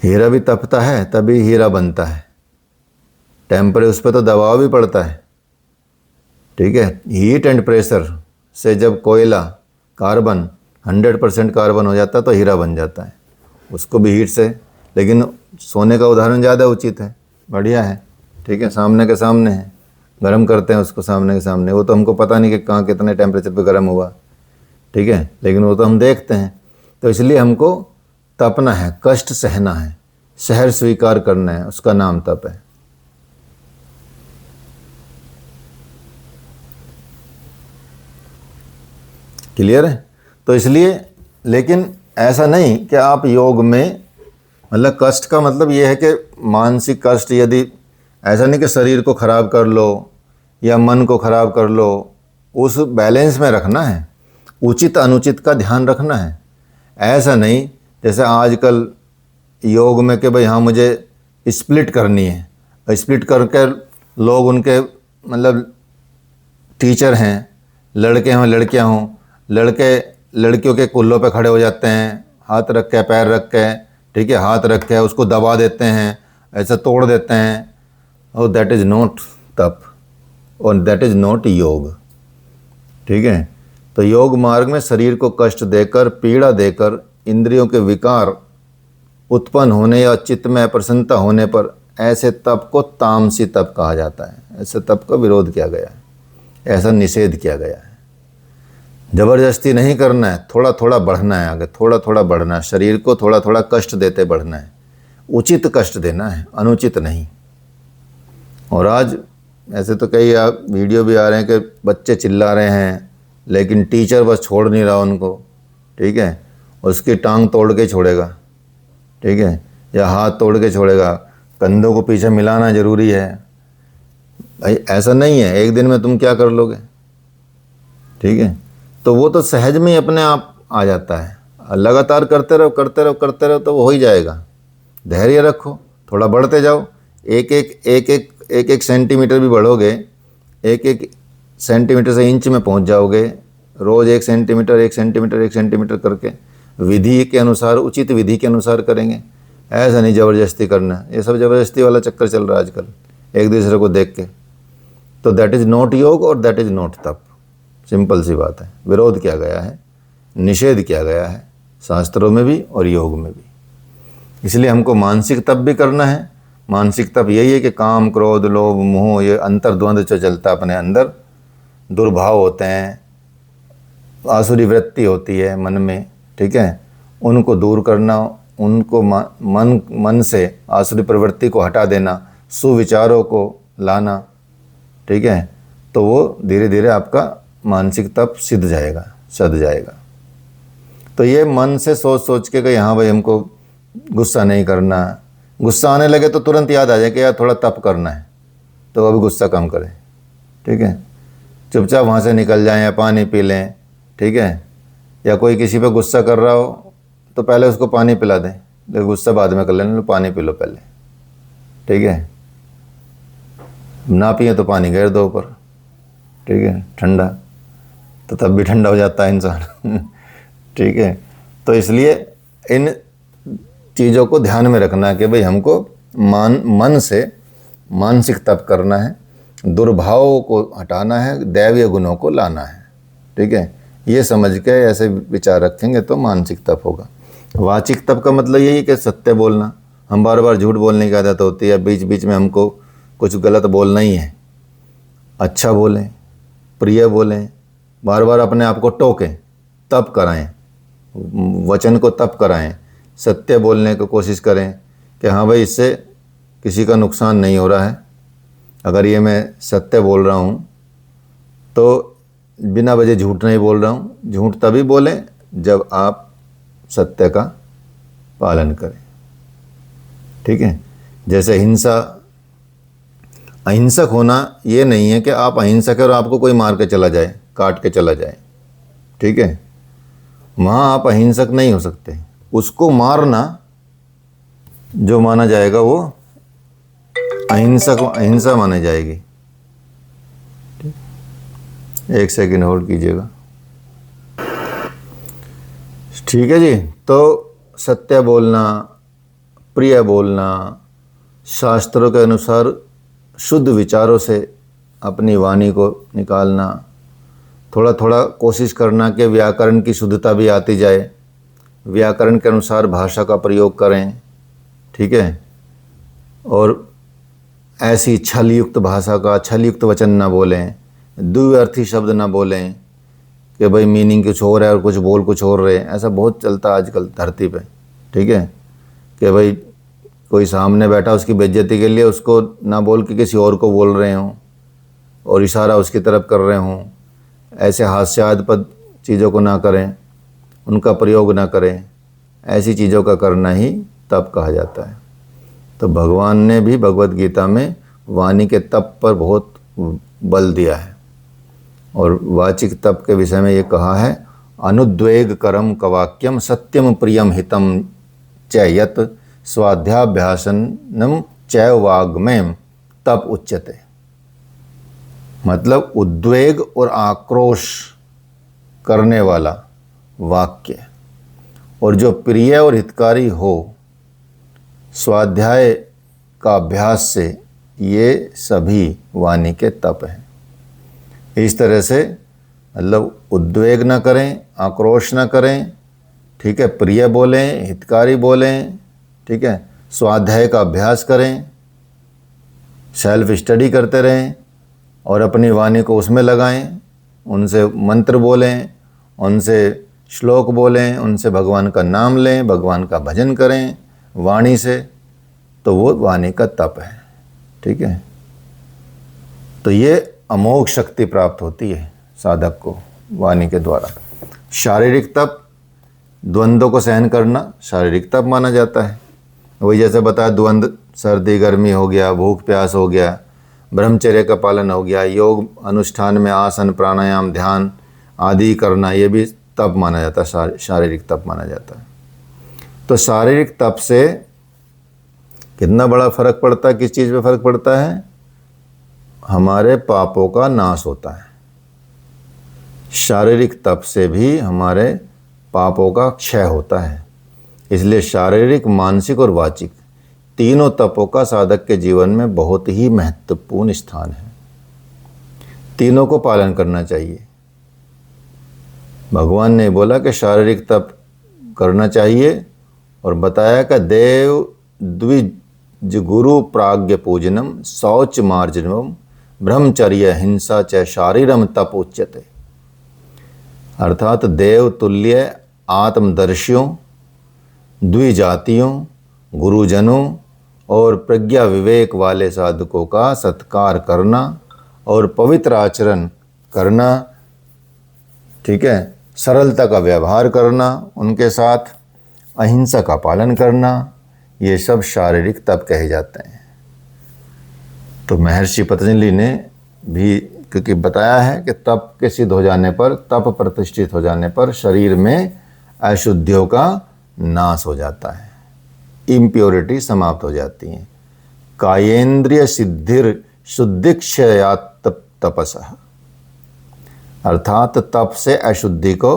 हीरा भी तपता है तभी हीरा बनता है। टेम्परेचर उस पर तो दबाव भी पड़ता है। ठीक है, हीट एंड प्रेशर से जब कोयला कार्बन 100% कार्बन हो जाता है तो हीरा बन जाता है, उसको भी हीट से। लेकिन सोने का उदाहरण ज़्यादा उचित है, बढ़िया है। ठीक है, सामने के सामने है, गर्म करते हैं उसको सामने के सामने, वो तो हमको पता नहीं कि कहाँ कितने टेम्परेचर पे गर्म हुआ। ठीक है, लेकिन वो तो हम देखते हैं। तो इसलिए हमको तपना है, कष्ट सहना है, सहर स्वीकार करना है, उसका नाम तप है। क्लियर है? तो इसलिए, लेकिन ऐसा नहीं कि आप योग में, मतलब कष्ट का मतलब ये है कि मानसिक कष्ट, यदि ऐसा नहीं कि शरीर को खराब कर लो या मन को खराब कर लो, उस बैलेंस में रखना है, उचित अनुचित का ध्यान रखना है। ऐसा नहीं जैसे आजकल योग में कि भाई हाँ मुझे स्प्लिट करनी है, स्प्लिट करके लोग उनके मतलब टीचर हैं, लड़के हों लड़कियां हों, लड़के लड़कियों के कुल्लों पे खड़े हो जाते हैं, हाथ रख के पैर रख के, ठीक है, हाथ रख के उसको दबा देते हैं, ऐसा तोड़ देते हैं। और दैट इज़ नॉट तप और दैट इज़ नॉट योग। ठीक है, तो योग मार्ग में शरीर को कष्ट देकर, पीड़ा देकर, इंद्रियों के विकार उत्पन्न होने या चित्त में अप्रसन्नता होने पर ऐसे तप को तामसी तप कहा जाता है। ऐसे तप का विरोध किया गया है, ऐसा निषेध किया गया है। जबरदस्ती नहीं करना है, थोड़ा थोड़ा बढ़ना है आगे, थोड़ा थोड़ा बढ़ना है, शरीर को थोड़ा थोड़ा कष्ट देते बढ़ना है, उचित कष्ट देना है, अनुचित नहीं। और आज ऐसे तो कई वीडियो भी आ रहे हैं कि बच्चे चिल्ला रहे हैं लेकिन टीचर बस छोड़ नहीं रहा उनको। ठीक है, उसकी टांग तोड़ के छोड़ेगा, ठीक है, या हाथ तोड़ के छोड़ेगा, कंधों को पीछे मिलाना ज़रूरी है। भाई ऐसा नहीं है, एक दिन में तुम क्या कर लोगे। ठीक है, तो वो तो सहज में ही अपने आप आ जाता है। लगातार करते रहो करते रहो करते रहो तो वो हो ही जाएगा। धैर्य रखो, थोड़ा बढ़ते जाओ, एक एक सेंटीमीटर भी बढ़ोगे, एक सेंटीमीटर से इंच में पहुंच जाओगे। रोज़ 1 सेंटीमीटर 1 सेंटीमीटर 1 सेंटीमीटर करके विधि के अनुसार, उचित विधि के अनुसार करेंगे। ऐसा नहीं ज़बरदस्ती करना, ये सब ज़बरदस्ती वाला चक्कर चल रहा है आजकल एक दूसरे को देख के। तो दैट इज़ नॉट योग और दैट इज़ नॉट तप। सिंपल सी बात है, विरोध किया गया है, निषेध किया गया है शास्त्रों में भी और योग में भी। इसलिए हमको मानसिक तप भी करना है। मानसिक तप यही है कि काम, क्रोध, लोभ, मोह, ये अंतर्द्वंद जो चलता है अपने अंदर, दुर्भाव होते हैं, आसुरी वृत्ति होती है मन में, ठीक है, उनको दूर करना, उनको मन से आसुरी प्रवृत्ति को हटा देना, सुविचारों को लाना। ठीक है, तो वो धीरे धीरे आपका मानसिक तप सिद्ध जाएगा, सध जाएगा। तो ये मन से सोच सोच के कि हाँ भाई हमको गुस्सा नहीं करना, गुस्सा आने लगे तो तुरंत याद आ जाए कि यार थोड़ा तप करना है, तो अभी गुस्सा कम करें। ठीक है, चुपचाप वहाँ से निकल जाएं या पानी पी लें। ठीक है, या कोई किसी पे गुस्सा कर रहा हो तो पहले उसको पानी पिला दें, लेकिन गुस्सा बाद में कर लेना, पानी पी लो पहले। ठीक है, ना पिए तो पानी घेर दो ऊपर, ठीक है, ठंडा, तो तब भी ठंडा हो जाता है इंसान। ठीक है, तो इसलिए इन चीज़ों को ध्यान में रखना है कि भाई हमको मन से मानसिक तप करना है, दुर्भावों को हटाना है, दैवीय गुणों को लाना है। ठीक है, ये समझ के ऐसे विचार रखेंगे तो मानसिक तप होगा। वाचिक तप का मतलब यही कि सत्य बोलना। हम बार बार झूठ बोलने की आदत होती है, बीच बीच में हमको कुछ गलत बोलना ही है। अच्छा बोलें, प्रिय बोलें, बार बार अपने आप को टोकें, तप कराएं, वचन को तप कराएं, सत्य बोलने की कोशिश करें कि हाँ भाई इससे किसी का नुकसान नहीं हो रहा है। अगर ये मैं सत्य बोल रहा हूँ तो बिना वजह झूठ नहीं बोल रहा हूँ। झूठ तभी बोलें जब आप सत्य का पालन करें। ठीक है, जैसे अहिंसक होना ये नहीं है कि आप अहिंसक है और आपको कोई मार के चला जाए, काट के चला जाए। ठीक है, वहाँ आप अहिंसक नहीं हो सकते। उसको मारना जो माना जाएगा वो अहिंसा मानी जाएगी। एक सेकंड होल्ड कीजिएगा। ठीक है जी। तो सत्य बोलना, प्रिय बोलना, शास्त्रों के अनुसार शुद्ध विचारों से अपनी वाणी को निकालना, थोड़ा थोड़ा कोशिश करना कि व्याकरण की शुद्धता भी आती जाए, व्याकरण के अनुसार भाषा का प्रयोग करें, ठीक है। और ऐसी छलयुक्त भाषा का, छलयुक्त वचन ना बोलें, द्विअर्थी शब्द ना बोलें कि भाई मीनिंग कुछ और है और कुछ बोल कुछ और रहे। ऐसा बहुत चलता है आजकल धरती पे, ठीक है, कि भाई कोई सामने बैठा उसकी बेइज्जती के लिए उसको ना बोल के किसी और को बोल रहे हों और इशारा उसकी तरफ कर रहे हों। ऐसे हास्यास्पद चीज़ों को ना करें, उनका प्रयोग ना करें। ऐसी चीज़ों का करना ही तप कहा जाता है। तो भगवान ने भी भगवत गीता में वाणी के तप पर बहुत बल दिया है। और वाचिक तप के विषय में ये कहा है, अनुद्वेग करम कवाक्यम सत्यम प्रियम हितम च यत स्वाध्याभ्यासनम चैव वाग्मयम तप उच्यते। मतलब उद्वेग और आक्रोश करने वाला वाक्य और जो प्रिय और हितकारी हो स्वाध्याय का अभ्यास से, ये सभी वाणी के तप हैं। इस तरह से मतलब उद्वेग न करें, आक्रोश न करें, ठीक है, प्रिय बोलें, हितकारी बोलें, ठीक है, स्वाध्याय का अभ्यास करें, सेल्फ स्टडी करते रहें और अपनी वाणी को उसमें लगाएं, उनसे मंत्र बोलें, उनसे श्लोक बोलें, उनसे भगवान का नाम लें, भगवान का भजन करें वाणी से, तो वो वाणी का तप है, ठीक है। तो ये अमोघ शक्ति प्राप्त होती है साधक को वाणी के द्वारा। शारीरिक तप, द्वंद्वों को सहन करना शारीरिक तप माना जाता है। वही जैसे बताया, द्वंद्व, सर्दी गर्मी हो गया, भूख प्यास हो गया, ब्रह्मचर्य का पालन हो गया, योग अनुष्ठान में आसन प्राणायाम ध्यान आदि करना, ये भी तप माना जाता है, शारीरिक तप माना जाता है। तो शारीरिक तप से कितना बड़ा फर्क पड़ता है, किस चीज़ पे फर्क पड़ता है? हमारे पापों का नाश होता है। शारीरिक तप से भी हमारे पापों का क्षय होता है। इसलिए शारीरिक, मानसिक और वाचिक तीनों तपों का साधक के जीवन में बहुत ही महत्वपूर्ण स्थान है। तीनों को पालन करना चाहिए। भगवान ने बोला कि शारीरिक तप करना चाहिए और बताया कि देव द्विज गुरु प्राज्ञ पूजनम शौच मार्जनम ब्रह्मचर्य हिंसा च शारीरम तप उच्यते। अर्थात देव तुल्य आत्मदर्शियों, द्विजातियों, गुरुजनों और प्रज्ञा विवेक वाले साधकों का सत्कार करना और पवित्र आचरण करना, ठीक है, सरलता का व्यवहार करना, उनके साथ अहिंसा का पालन करना, ये सब शारीरिक तप कहे जाते हैं। तो महर्षि पतंजलि ने भी क्योंकि बताया है कि तप के सिद्ध हो जाने पर, तप प्रतिष्ठित हो जाने पर शरीर में अशुद्धियों का नाश हो जाता है, इम्प्योरिटी समाप्त हो जाती हैं। कायेंद्रिय सिद्धिर शुद्धिक्षयात् तपसः, अर्थात तप से अशुद्धि को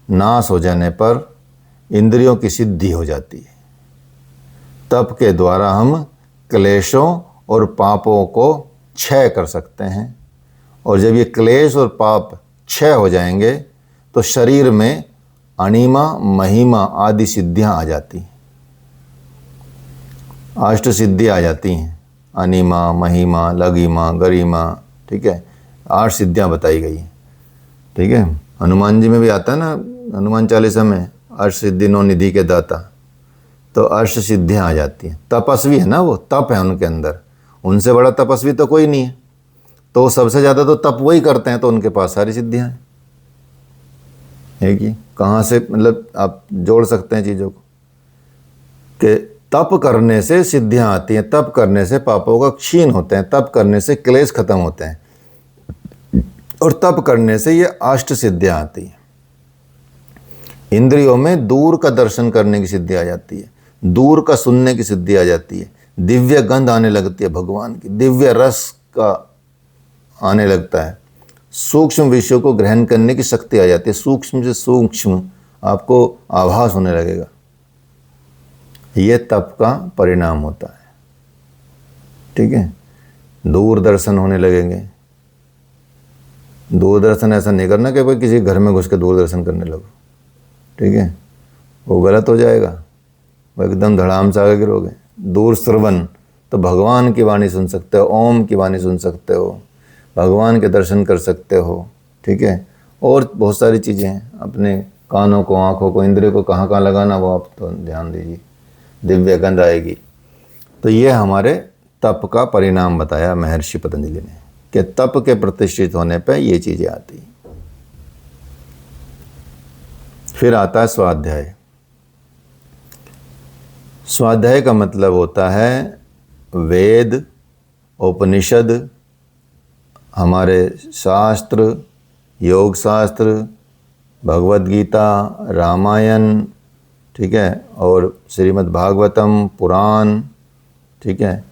नाश हो जाने पर इंद्रियों की सिद्धि हो जाती है। तप के द्वारा हम क्लेशों और पापों को क्षय कर सकते हैं और जब ये क्लेश और पाप क्षय हो जाएंगे तो शरीर में अणिमा, महिमा आदि सिद्धियां आ जाती हैं। अष्ट सिद्धि आ जाती हैं, अनिमा, महिमा, लघिमा, गरिमा, ठीक है, 8 सिद्धियां बताई गई हैं, ठीक है। हनुमान जी में भी आता है ना, हनुमान चालीसा में, अष्ट सिद्धि नौ निधि के दाता, तो अष्ट सिद्धियां आ जाती हैं। तपस्वी है ना, वो तप है उनके अंदर, उनसे बड़ा तपस्वी तो कोई नहीं है, तो सबसे ज़्यादा तो तप वही करते हैं, तो उनके पास सारी सिद्धियां हैं। है कि कहाँ से मतलब आप जोड़ सकते हैं चीज़ों को कि तप करने से सिद्धियां आती हैं, तप करने से पापों का क्षीण होते हैं, तप करने से क्लेश खत्म होते हैं और तप करने से ये अष्ट सिद्धियां आती हैं। इंद्रियों में दूर का दर्शन करने की सिद्धि आ जाती है, दूर का सुनने की सिद्धि आ जाती है, दिव्य गंध आने लगती है भगवान की, दिव्य रस का आने लगता है, सूक्ष्म विषयों को ग्रहण करने की शक्ति आ जाती है, सूक्ष्म से सूक्ष्म आपको आभास होने लगेगा। यह तप का परिणाम होता है। ठीक है, दूरदर्शन होने लगेंगे। दूरदर्शन ऐसा नहीं करना कि भाई किसी घर में घुस के दूरदर्शन करने लगो, ठीक है, वो गलत हो जाएगा, वो एकदम धड़ाम से आगे गिरोगे। दूर श्रवण, तो भगवान की वाणी सुन सकते हो, ओम की वाणी सुन सकते हो, भगवान के दर्शन कर सकते हो। ठीक है, और बहुत सारी चीज़ें हैं, अपने कानों को, आँखों को, इंद्रियों को कहाँ कहाँ लगाना वो आप तो ध्यान दीजिए, दिव्य गंध आएगी। तो ये हमारे तप का परिणाम बताया महर्षि पतंजलि ने कि तप के प्रतिष्ठित होने पे ये चीज़ें आती। फिर आता है स्वाध्याय। स्वाध्याय का मतलब होता है वेद, उपनिषद, हमारे शास्त्र, योग शास्त्र, भगवद गीता, रामायण, ठीक है, और श्रीमद् भागवतम, पुराण, ठीक है,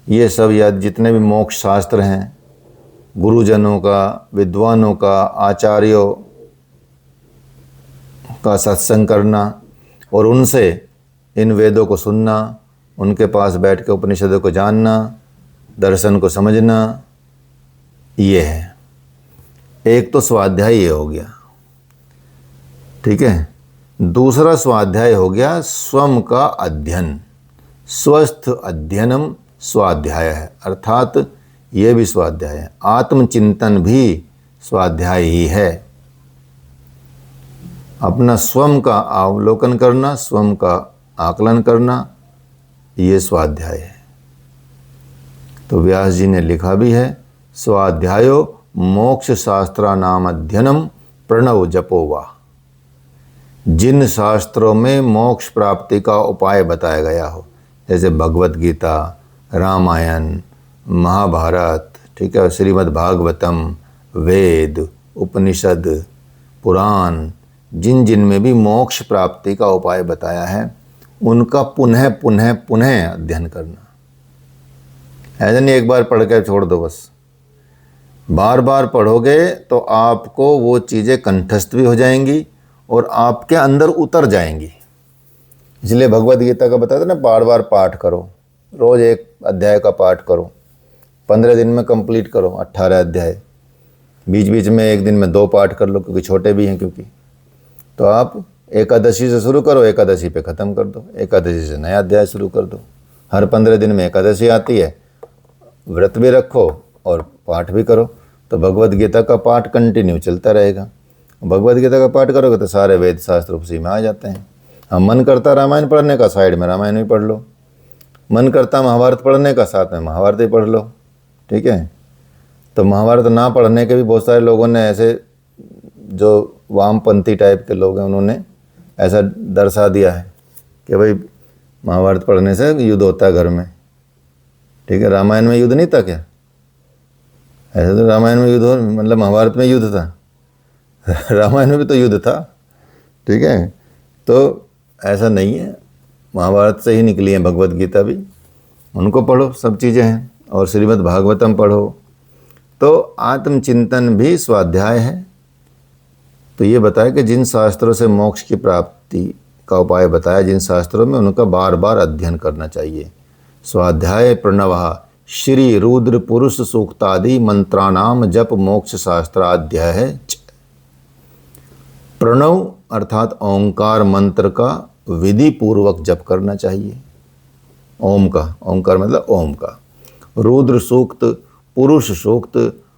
ये सब या जितने भी मोक्ष शास्त्र हैं, गुरुजनों का, विद्वानों का, आचार्यों का सत्संग करना और उनसे इन वेदों को सुनना, उनके पास बैठ के उपनिषदों को जानना, दर्शन को समझना, ये है। एक तो स्वाध्याय ये हो गया, ठीक है। दूसरा स्वाध्याय हो गया स्वम का अध्ययन। स्वस्थ अध्ययनम स्वाध्याय है, अर्थात ये भी स्वाध्याय है। आत्मचिंतन भी स्वाध्याय ही है। अपना स्वम का अवलोकन करना, स्वम का आकलन करना, ये स्वाध्याय है। तो व्यास जी ने लिखा भी है, स्वाध्यायो मोक्ष शास्त्रा नाम अध्ययनम प्रणव जपोवा। जिन शास्त्रों में मोक्ष प्राप्ति का उपाय बताया गया हो, जैसे भगवद गीता, रामायण, महाभारत, ठीक है, श्रीमद् भागवतम, वेद, उपनिषद, पुराण, जिन जिन में भी मोक्ष प्राप्ति का उपाय बताया है, उनका पुनः पुनः पुनः अध्ययन करना। ऐसा नहीं एक बार पढ़ के छोड़ दो बस। बार बार पढ़ोगे तो आपको वो चीज़ें कंठस्थ भी हो जाएंगी और आपके अंदर उतर जाएंगी। इसलिए भगवद गीता का बताते ना, बार बार पाठ करो, रोज़ एक अध्याय का पाठ करो, 15 दिन में कंप्लीट करो 18 अध्याय। बीच बीच में एक दिन में 2 पाठ कर लो, क्योंकि छोटे भी हैं। क्योंकि तो आप एकादशी से शुरू करो, एकादशी पे ख़त्म कर दो, एकादशी से नया अध्याय शुरू कर दो। हर 15 दिन में एकादशी आती है, व्रत भी रखो और पाठ भी करो, तो भगवद गीता का पाठ कंटिन्यू चलता रहेगा। भगवद गीता का पाठ करोगे तो सारे वेद शास्त्र उसी में आ जाते हैं। हम मन करता रामायण पढ़ने का, साइड में रामायण भी पढ़ लो। मन करता महाभारत पढ़ने का, साथ में महाभारत भी पढ़ लो, ठीक है। तो महाभारत ना पढ़ने के भी बहुत सारे लोगों ने, ऐसे जो वामपंथी टाइप के लोग हैं, उन्होंने ऐसा दर्शा दिया है कि भाई महाभारत पढ़ने से युद्ध होता है घर में, ठीक है। रामायण में युद्ध नहीं था क्या? ऐसे तो रामायण में युद्ध हो, मतलब महाभारत में युद्ध था, रामायण में भी तो युद्ध था, ठीक है। तो ऐसा नहीं है, महाभारत से ही निकली है भगवद गीता भी, उनको पढ़ो, सब चीज़ें हैं। और श्रीमद् भागवतम पढ़ो। तो आत्मचिंतन भी स्वाध्याय है। तो ये बताया कि जिन शास्त्रों से मोक्ष की प्राप्ति का उपाय बताया, जिन शास्त्रों में, उनका बार बार अध्ययन करना चाहिए। स्वाध्याय प्रणवः श्री रुद्र पुरुष सूक्तादि मंत्राणाम जप मोक्ष शास्त्राध्याय है। प्रणव अर्थात ओंकार मंत्र का विधि पूर्वक जप करना चाहिए। ओम का, ओंकार मतलब ओम का। रुद्र सूक्त, पुरुष सूक्त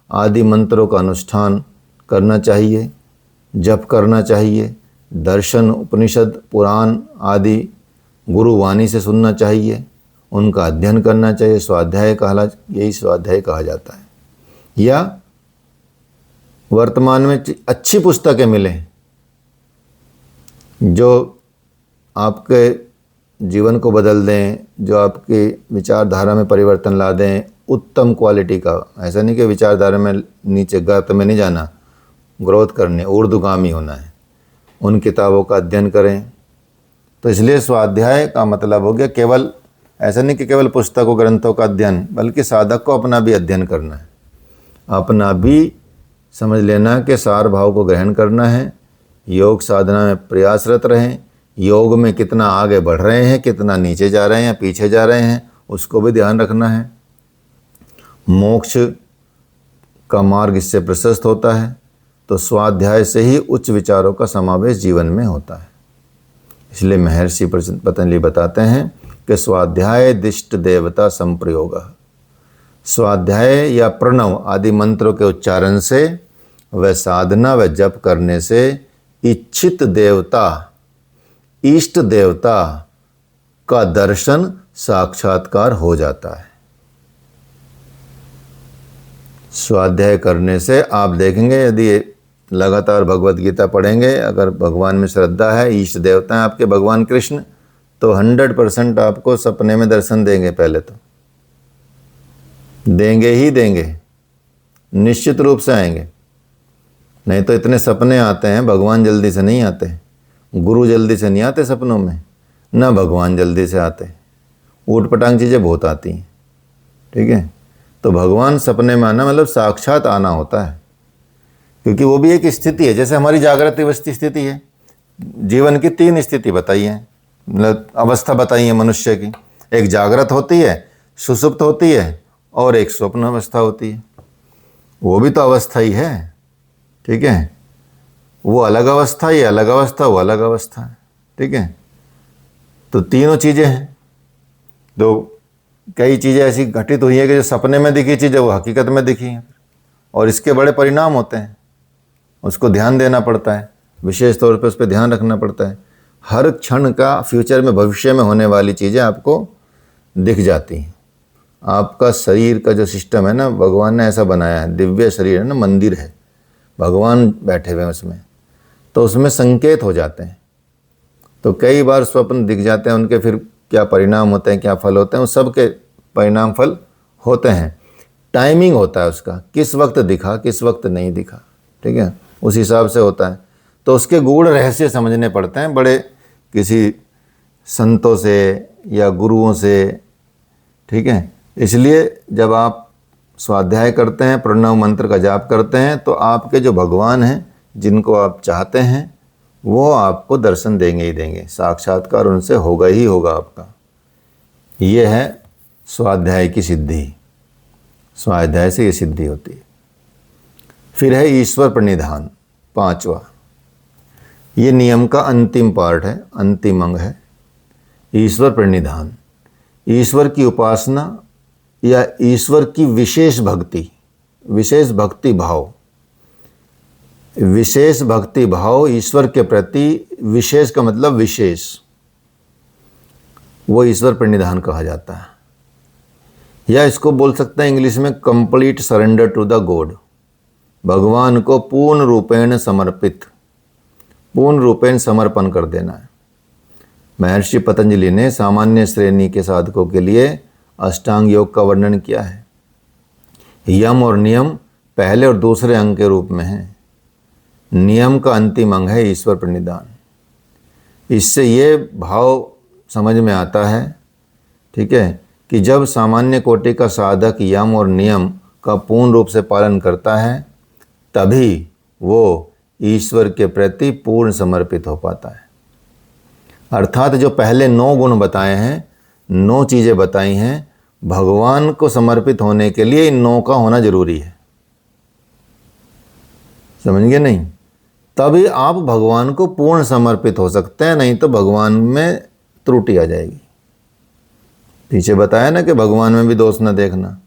आदि मंत्रों का अनुष्ठान करना चाहिए, जप करना चाहिए। दर्शन, उपनिषद, पुराण आदि गुरुवाणी से सुनना चाहिए, उनका अध्ययन करना चाहिए। स्वाध्याय यही स्वाध्याय कहा जाता है। या वर्तमान में अच्छी पुस्तकें मिलें जो आपके जीवन को बदल दें, जो आपकी विचारधारा में परिवर्तन ला दें, उत्तम क्वालिटी का। ऐसा नहीं कि विचारधारा में नीचे गर्त में नहीं जाना, ग्रोथ करनी, ऊर्ध्वगामी होना है। उन किताबों का अध्ययन करें। तो इसलिए स्वाध्याय का मतलब हो गया केवल ऐसा नहीं कि केवल पुस्तकों ग्रंथों का अध्ययन, बल्कि साधक को अपना भी अध्ययन करना है, अपना भी समझ लेना कि सार भाव को ग्रहण करना है, योग साधना में प्रयासरत रहें, योग में कितना आगे बढ़ रहे हैं, कितना नीचे जा रहे हैं या पीछे जा रहे हैं, उसको भी ध्यान रखना है। मोक्ष का मार्ग इससे प्रशस्त होता है, तो स्वाध्याय से ही उच्च विचारों का समावेश जीवन में होता है। इसलिए महर्षि पतंजलि बताते हैं कि स्वाध्याय दिष्ट देवता संप्रयोग, स्वाध्याय या प्रणव आदि मंत्रों के उच्चारण से व साधना व जप करने से इच्छित देवता, इष्ट देवता का दर्शन साक्षात्कार हो जाता है। स्वाध्याय करने से आप देखेंगे, यदि लगातार भगवत गीता पढ़ेंगे, अगर भगवान में श्रद्धा है, इष्ट देवता है आपके भगवान कृष्ण, तो 100% आपको सपने में दर्शन देंगे। पहले तो देंगे ही देंगे, निश्चित रूप से आएंगे। नहीं तो इतने सपने आते हैं, भगवान जल्दी से नहीं आते, गुरु जल्दी से नहीं आते सपनों में, ना भगवान जल्दी से आते, ऊट पटांग चीज़ें बहुत आती हैं। ठीक है, तो भगवान सपने में आना मतलब साक्षात आना होता है, क्योंकि वो भी एक स्थिति है। जैसे हमारी जागृत अवस्थी स्थिति है, जीवन की 3 स्थिति बताई है, मतलब अवस्था बताई है मनुष्य की। एक जागृत होती है, सुषुप्त होती है, और एक स्वप्न अवस्था होती है। वो भी तो अवस्था ही है। ठीक है, वो अलग अवस्था, ये अलग अवस्था, वो अलग अवस्था है। ठीक है, तो तीनों चीज़ें हैं। तो कई चीज़ें ऐसी घटित हुई है कि जो सपने में दिखी चीज़ें वो हकीकत में दिखी हैं, और इसके बड़े परिणाम होते हैं। उसको ध्यान देना पड़ता है, विशेष तौर पे उस पर ध्यान रखना पड़ता है। हर क्षण का फ्यूचर में, भविष्य में होने वाली चीज़ें आपको दिख जाती हैं। आपका शरीर का जो सिस्टम है ना, भगवान ने ऐसा बनाया है, दिव्य शरीर है ना, मंदिर है, भगवान बैठे हुए हैं उसमें, तो उसमें संकेत हो जाते हैं। तो कई बार स्वप्न दिख जाते हैं, उनके फिर क्या परिणाम होते हैं, क्या फल होते हैं, उस सब के परिणाम फल होते हैं। टाइमिंग होता है उसका, किस वक्त दिखा, किस वक्त नहीं दिखा। ठीक है, उस हिसाब से होता है। तो उसके गूढ़ रहस्य समझने पड़ते हैं, बड़े किसी संतों से या गुरुओं से। ठीक है, इसलिए जब आप स्वाध्याय करते हैं, प्रणव मंत्र का जाप करते हैं, तो आपके जो भगवान हैं, जिनको आप चाहते हैं, वो आपको दर्शन देंगे ही देंगे, साक्षात्कार उनसे होगा ही होगा आपका। ये है स्वाध्याय की सिद्धि, स्वाध्याय से ये सिद्धि होती है। फिर है ईश्वर प्रणिधान, 5वां। ये नियम का अंतिम पार्ट है, अंतिम अंग है। ईश्वर प्रणिधान, ईश्वर की उपासना या ईश्वर की विशेष भक्ति, विशेष भक्ति भाव, विशेष भक्ति भाव ईश्वर के प्रति। विशेष का मतलब विशेष, वो ईश्वर प्रणिधान कहा जाता है, या इसको बोल सकते हैं इंग्लिश में complete surrender to the God. भगवान को पूर्ण रूपेण समर्पित, पूर्ण रूपेण समर्पण कर देना है। महर्षि पतंजलि ने सामान्य श्रेणी के साधकों के लिए अष्टांग योग का वर्णन किया है। यम और नियम पहले और दूसरे अंग के रूप में है। नियम का अंतिम अंग है ईश्वर प्रणिधान। इससे ये भाव समझ में आता है, ठीक है, कि जब सामान्य कोटि का साधक यम और नियम का पूर्ण रूप से पालन करता है, तभी वो ईश्वर के प्रति पूर्ण समर्पित हो पाता है। अर्थात जो पहले 9 गुण बताए हैं, 9 चीज़ें बताई हैं, भगवान को समर्पित होने के लिए इन 9 का होना जरूरी है। समझ गए नहीं? तभी आप भगवान को पूर्ण समर्पित हो सकते हैं, नहीं तो भगवान में त्रुटि आ जाएगी। पीछे बताया ना कि भगवान में भी दोष न देखना,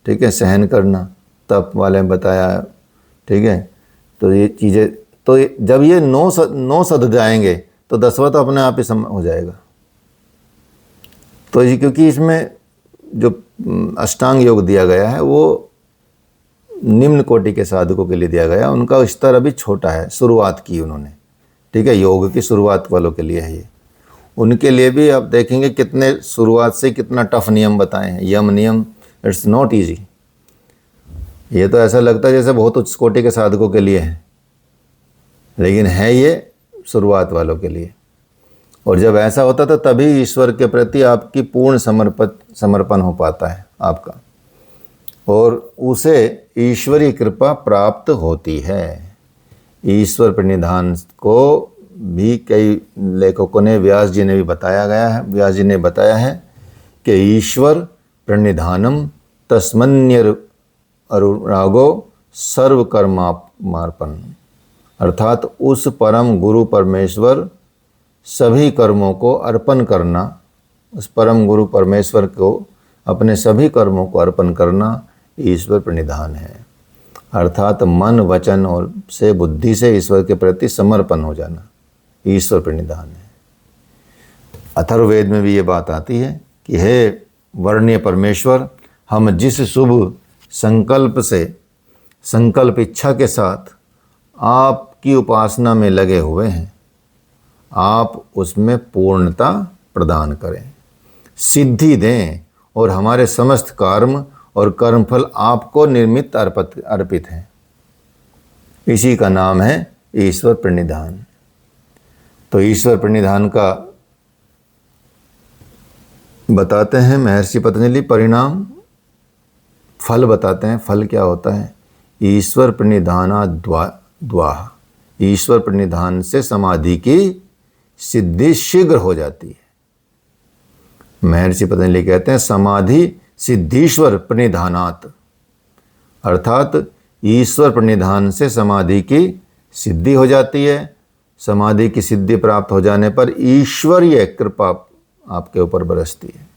ठीक है, सहन करना, तप वाले में बताया, ठीक है। तो ये चीज़ें, तो जब ये 9 सद जाएंगे तो 10वां तो अपने आप ही हो जाएगा। तो क्योंकि इसमें जो अष्टांग योग दिया गया है वो निम्न कोटि के साधकों के लिए दिया गया, उनका स्तर अभी छोटा है, शुरुआत की उन्होंने, ठीक है, योग की शुरुआत वालों के लिए है ये। उनके लिए भी आप देखेंगे कितने शुरुआत से कितना टफ नियम बताए हैं। यम नियम, इट्स नॉट ईजी। ये तो ऐसा लगता है जैसे बहुत उच्च कोटि के साधकों के लिए है, लेकिन है ये शुरुआत वालों के लिए। और जब ऐसा होता तो तभी ईश्वर के प्रति आपकी पूर्ण समर्पण हो पाता है आपका, और उसे ईश्वरीय कृपा प्राप्त होती है। ईश्वर प्रणिधान को भी कई लेखकों ने, व्यास जी ने भी व्यास जी ने बताया है कि ईश्वर प्रणिधानम तस्मन्यर अनुरागो सर्वकर्मार्पण, अर्थात उस परम गुरु परमेश्वर सभी कर्मों को अर्पण करना, उस परम गुरु परमेश्वर को अपने सभी कर्मों को अर्पण करना ईश्वर प्रणिधान है। अर्थात मन, वचन और से बुद्धि से ईश्वर के प्रति समर्पण हो जाना ईश्वर प्रणिधान है। अथर्ववेद में भी ये बात आती है कि हे वर्णीय परमेश्वर, हम जिस शुभ संकल्प इच्छा के साथ आपकी उपासना में लगे हुए हैं, आप उसमें पूर्णता प्रदान करें, सिद्धि दें, और हमारे समस्त कर्म और कर्मफल आपको निर्मित अर्पित हैं। इसी का नाम है ईश्वर प्रणिधान। तो ईश्वर प्रणिधान का बताते हैं महर्षि पतंजलि, परिणाम फल बताते हैं। फल क्या होता है? ईश्वर प्रणिधाना द्वाह, ईश्वर प्रणिधान से समाधि की सिद्धि शीघ्र हो जाती है। महर्षि पतंजलि कहते हैं समाधि सिद्धीश्वर प्रणिधानात्, अर्थात ईश्वर प्रणिधान से समाधि की सिद्धि हो जाती है। समाधि की सिद्धि प्राप्त हो जाने पर ईश्वरीय कृपा आपके ऊपर बरसती है।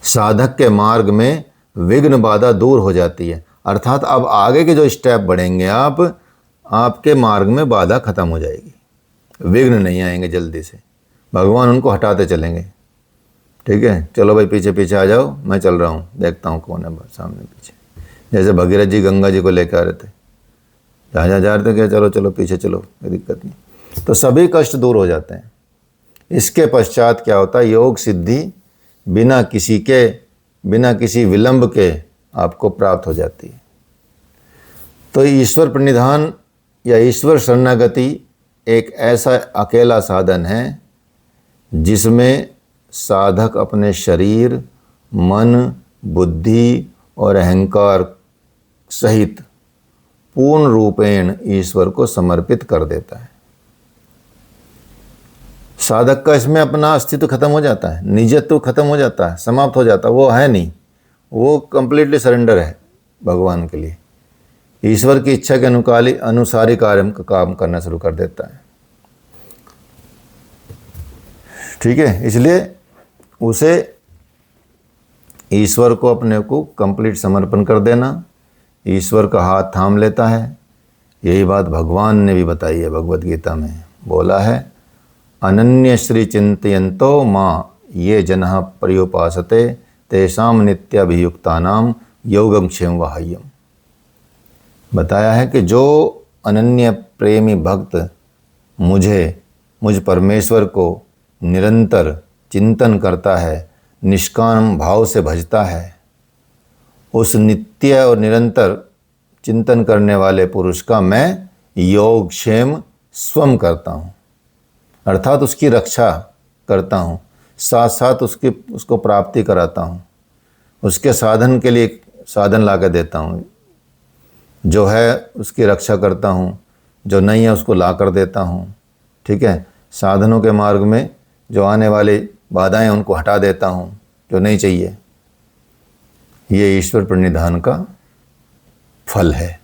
साधक के मार्ग में विघ्न बाधा दूर हो जाती है, अर्थात अब आगे के जो स्टेप बढ़ेंगे आपके मार्ग में बाधा खत्म हो जाएगी, विघ्न नहीं आएंगे जल्दी से, भगवान उनको हटाते चलेंगे। ठीक है, चलो भाई पीछे पीछे आ जाओ, मैं चल रहा हूँ, देखता हूँ कौन है सामने पीछे। जैसे भगीरथ जी गंगा जी को लेकर आ रहे थे, जहाँ जा रहे थे, क्या चलो चलो पीछे चलो, कोई दिक्कत नहीं, तो सभी कष्ट दूर हो जाते हैं। इसके पश्चात क्या होता है? योग सिद्धि बिना किसी विलंब के आपको प्राप्त हो जाती है। तो ईश्वर प्रणिधान या ईश्वर शरणागति एक ऐसा अकेला साधन है जिसमें साधक अपने शरीर, मन, बुद्धि और अहंकार सहित पूर्ण रूपेण ईश्वर को समर्पित कर देता है। साधक का इसमें अपना अस्तित्व खत्म हो जाता है, निजत्व खत्म हो जाता है, समाप्त हो जाता है, वो है नहीं, वो कंप्लीटली सरेंडर है भगवान के लिए। ईश्वर की इच्छा के अनुसार ही काम करना शुरू कर देता है। ठीक है, इसलिए उसे ईश्वर को अपने को कंप्लीट समर्पण कर देना, ईश्वर का हाथ थाम लेता है। यही बात भगवान ने भी बताई है, भगवद गीता में बोला है, अनन्य श्री चिंतयन्तो माँ ये जनः पर्युपासते तेषाम नित्याभियुक्तानाम योगम क्षेम वाह्यम। बताया है कि जो अनन्य प्रेमी भक्त मुझ परमेश्वर को निरंतर चिंतन करता है, निष्काम भाव से भजता है, उस नित्य और निरंतर चिंतन करने वाले पुरुष का मैं योग क्षेम स्वयं करता हूँ, अर्थात उसकी रक्षा करता हूँ, साथ साथ उसको प्राप्ति कराता हूँ, उसके साधन के लिए साधन ला कर देता हूँ, जो है उसकी रक्षा करता हूँ, जो नहीं है उसको ला कर देता हूँ। ठीक है, साधनों के मार्ग में जो आने वाली बाधाएं उनको हटा देता हूँ, जो नहीं चाहिए। ये ईश्वर प्रणिधान का फल है,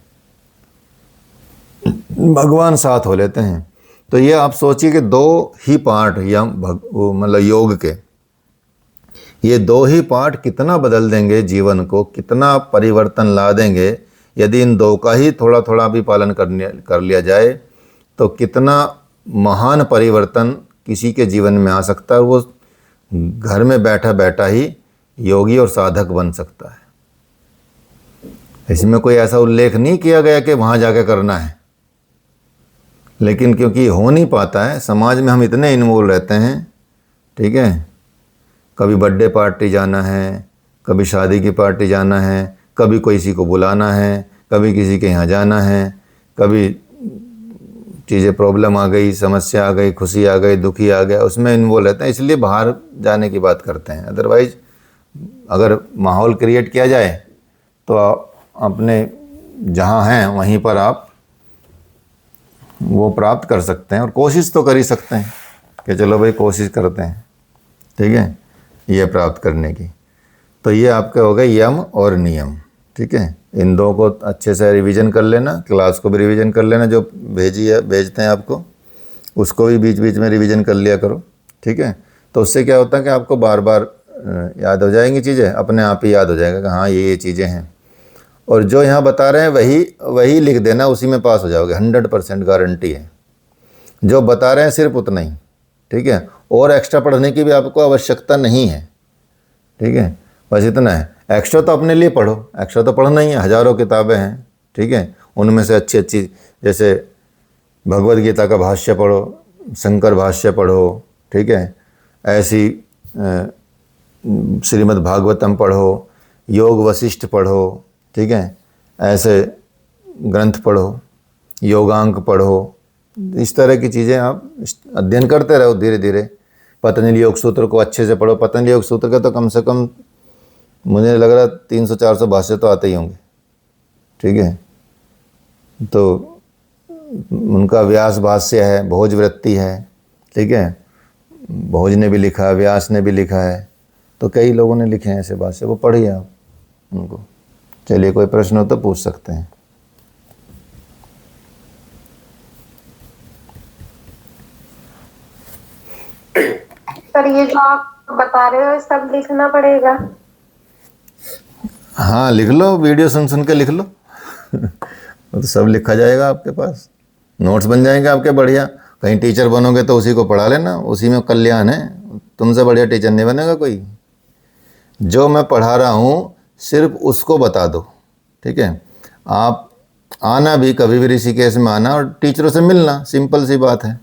भगवान साथ हो लेते हैं। तो ये आप सोचिए कि दो ही पार्ट या मतलब योग के ये दो ही पार्ट कितना बदल देंगे जीवन को, कितना परिवर्तन ला देंगे। यदि इन दो का ही थोड़ा थोड़ा भी पालन कर लिया जाए तो कितना महान परिवर्तन किसी के जीवन में आ सकता है। वो घर में बैठा बैठा ही योगी और साधक बन सकता है। इसमें कोई ऐसा उल्लेख नहीं किया गया कि वहाँ जाकर करना है, लेकिन क्योंकि हो नहीं पाता है, समाज में हम इतने इन्वॉल्व रहते हैं। ठीक है, कभी बर्थडे पार्टी जाना है, कभी शादी की पार्टी जाना है, कभी किसी को बुलाना है, कभी किसी के यहाँ जाना है, कभी चीज़ें, प्रॉब्लम आ गई, समस्या आ गई, खुशी आ गई, दुखी आ गया, उसमें इन्वॉल्व रहते हैं, इसलिए बाहर जाने की बात करते हैं। अदरवाइज अगर माहौल क्रिएट किया जाए तो अपने जहाँ हैं वहीं पर आप वो प्राप्त कर सकते हैं, और कोशिश तो कर ही सकते हैं कि चलो भाई कोशिश करते हैं, ठीक है, ये प्राप्त करने की। तो ये आपके हो गए यम और नियम, ठीक है। इन दो को अच्छे से रिवीजन कर लेना, क्लास को भी रिवीजन कर लेना, जो भेजते हैं आपको उसको भी बीच बीच में रिवीजन कर लिया करो, ठीक है। तो उससे क्या होता है कि आपको बार बार याद हो जाएंगी चीज़ें, अपने आप ही याद हो जाएगा कि हाँ ये चीज़ें हैं। और जो यहाँ बता रहे हैं वही लिख देना, उसी में पास हो जाओगे, 100% गारंटी है। जो बता रहे हैं सिर्फ उतना ही, ठीक है। और एक्स्ट्रा पढ़ने की भी आपको आवश्यकता नहीं है, ठीक है, बस इतना है। एक्स्ट्रा तो अपने लिए पढ़ो, एक्स्ट्रा तो पढ़ना ही है, हज़ारों किताबें हैं, ठीक है। उनमें से अच्छी अच्छी, जैसे भगवद गीता का भाष्य पढ़ो, शंकर भाष्य पढ़ो, ठीक है, ऐसी श्रीमद् भागवतम पढ़ो, योग वशिष्ठ पढ़ो, ठीक है, ऐसे ग्रंथ पढ़ो, योगांक पढ़ो। इस तरह की चीज़ें आप अध्ययन करते रहो धीरे धीरे। पतंजलि योग सूत्र को अच्छे से पढ़ो। पतंजलि योग सूत्र का तो कम से कम मुझे लग रहा 300-400 भाष्य तो आते ही होंगे, ठीक है। तो उनका व्यास भाष्य है, भोज वृत्ति है, ठीक है, भोज ने भी लिखा, व्यास ने भी लिखा है, तो कई लोगों ने लिखे हैं ऐसे भाष्य, वो पढ़िए आप उनको। चलिए, कोई प्रश्न हो तो पूछ सकते हैं। पर ये जो आप बता रहे हो सब लिखना पड़ेगा? हाँ लिख लो, वीडियो सुन के लिख लो वो तो सब लिखा जाएगा आपके पास, नोट्स बन जाएंगे आपके बढ़िया। कहीं टीचर बनोगे तो उसी को पढ़ा लेना, उसी में कल्याण है। तुमसे बढ़िया टीचर नहीं बनेगा कोई। जो मैं पढ़ा रहा हूँ सिर्फ उसको बता दो, ठीक है। आप आना भी कभी भी ऋषिकेश में आना और टीचरों से मिलना, सिंपल सी बात है।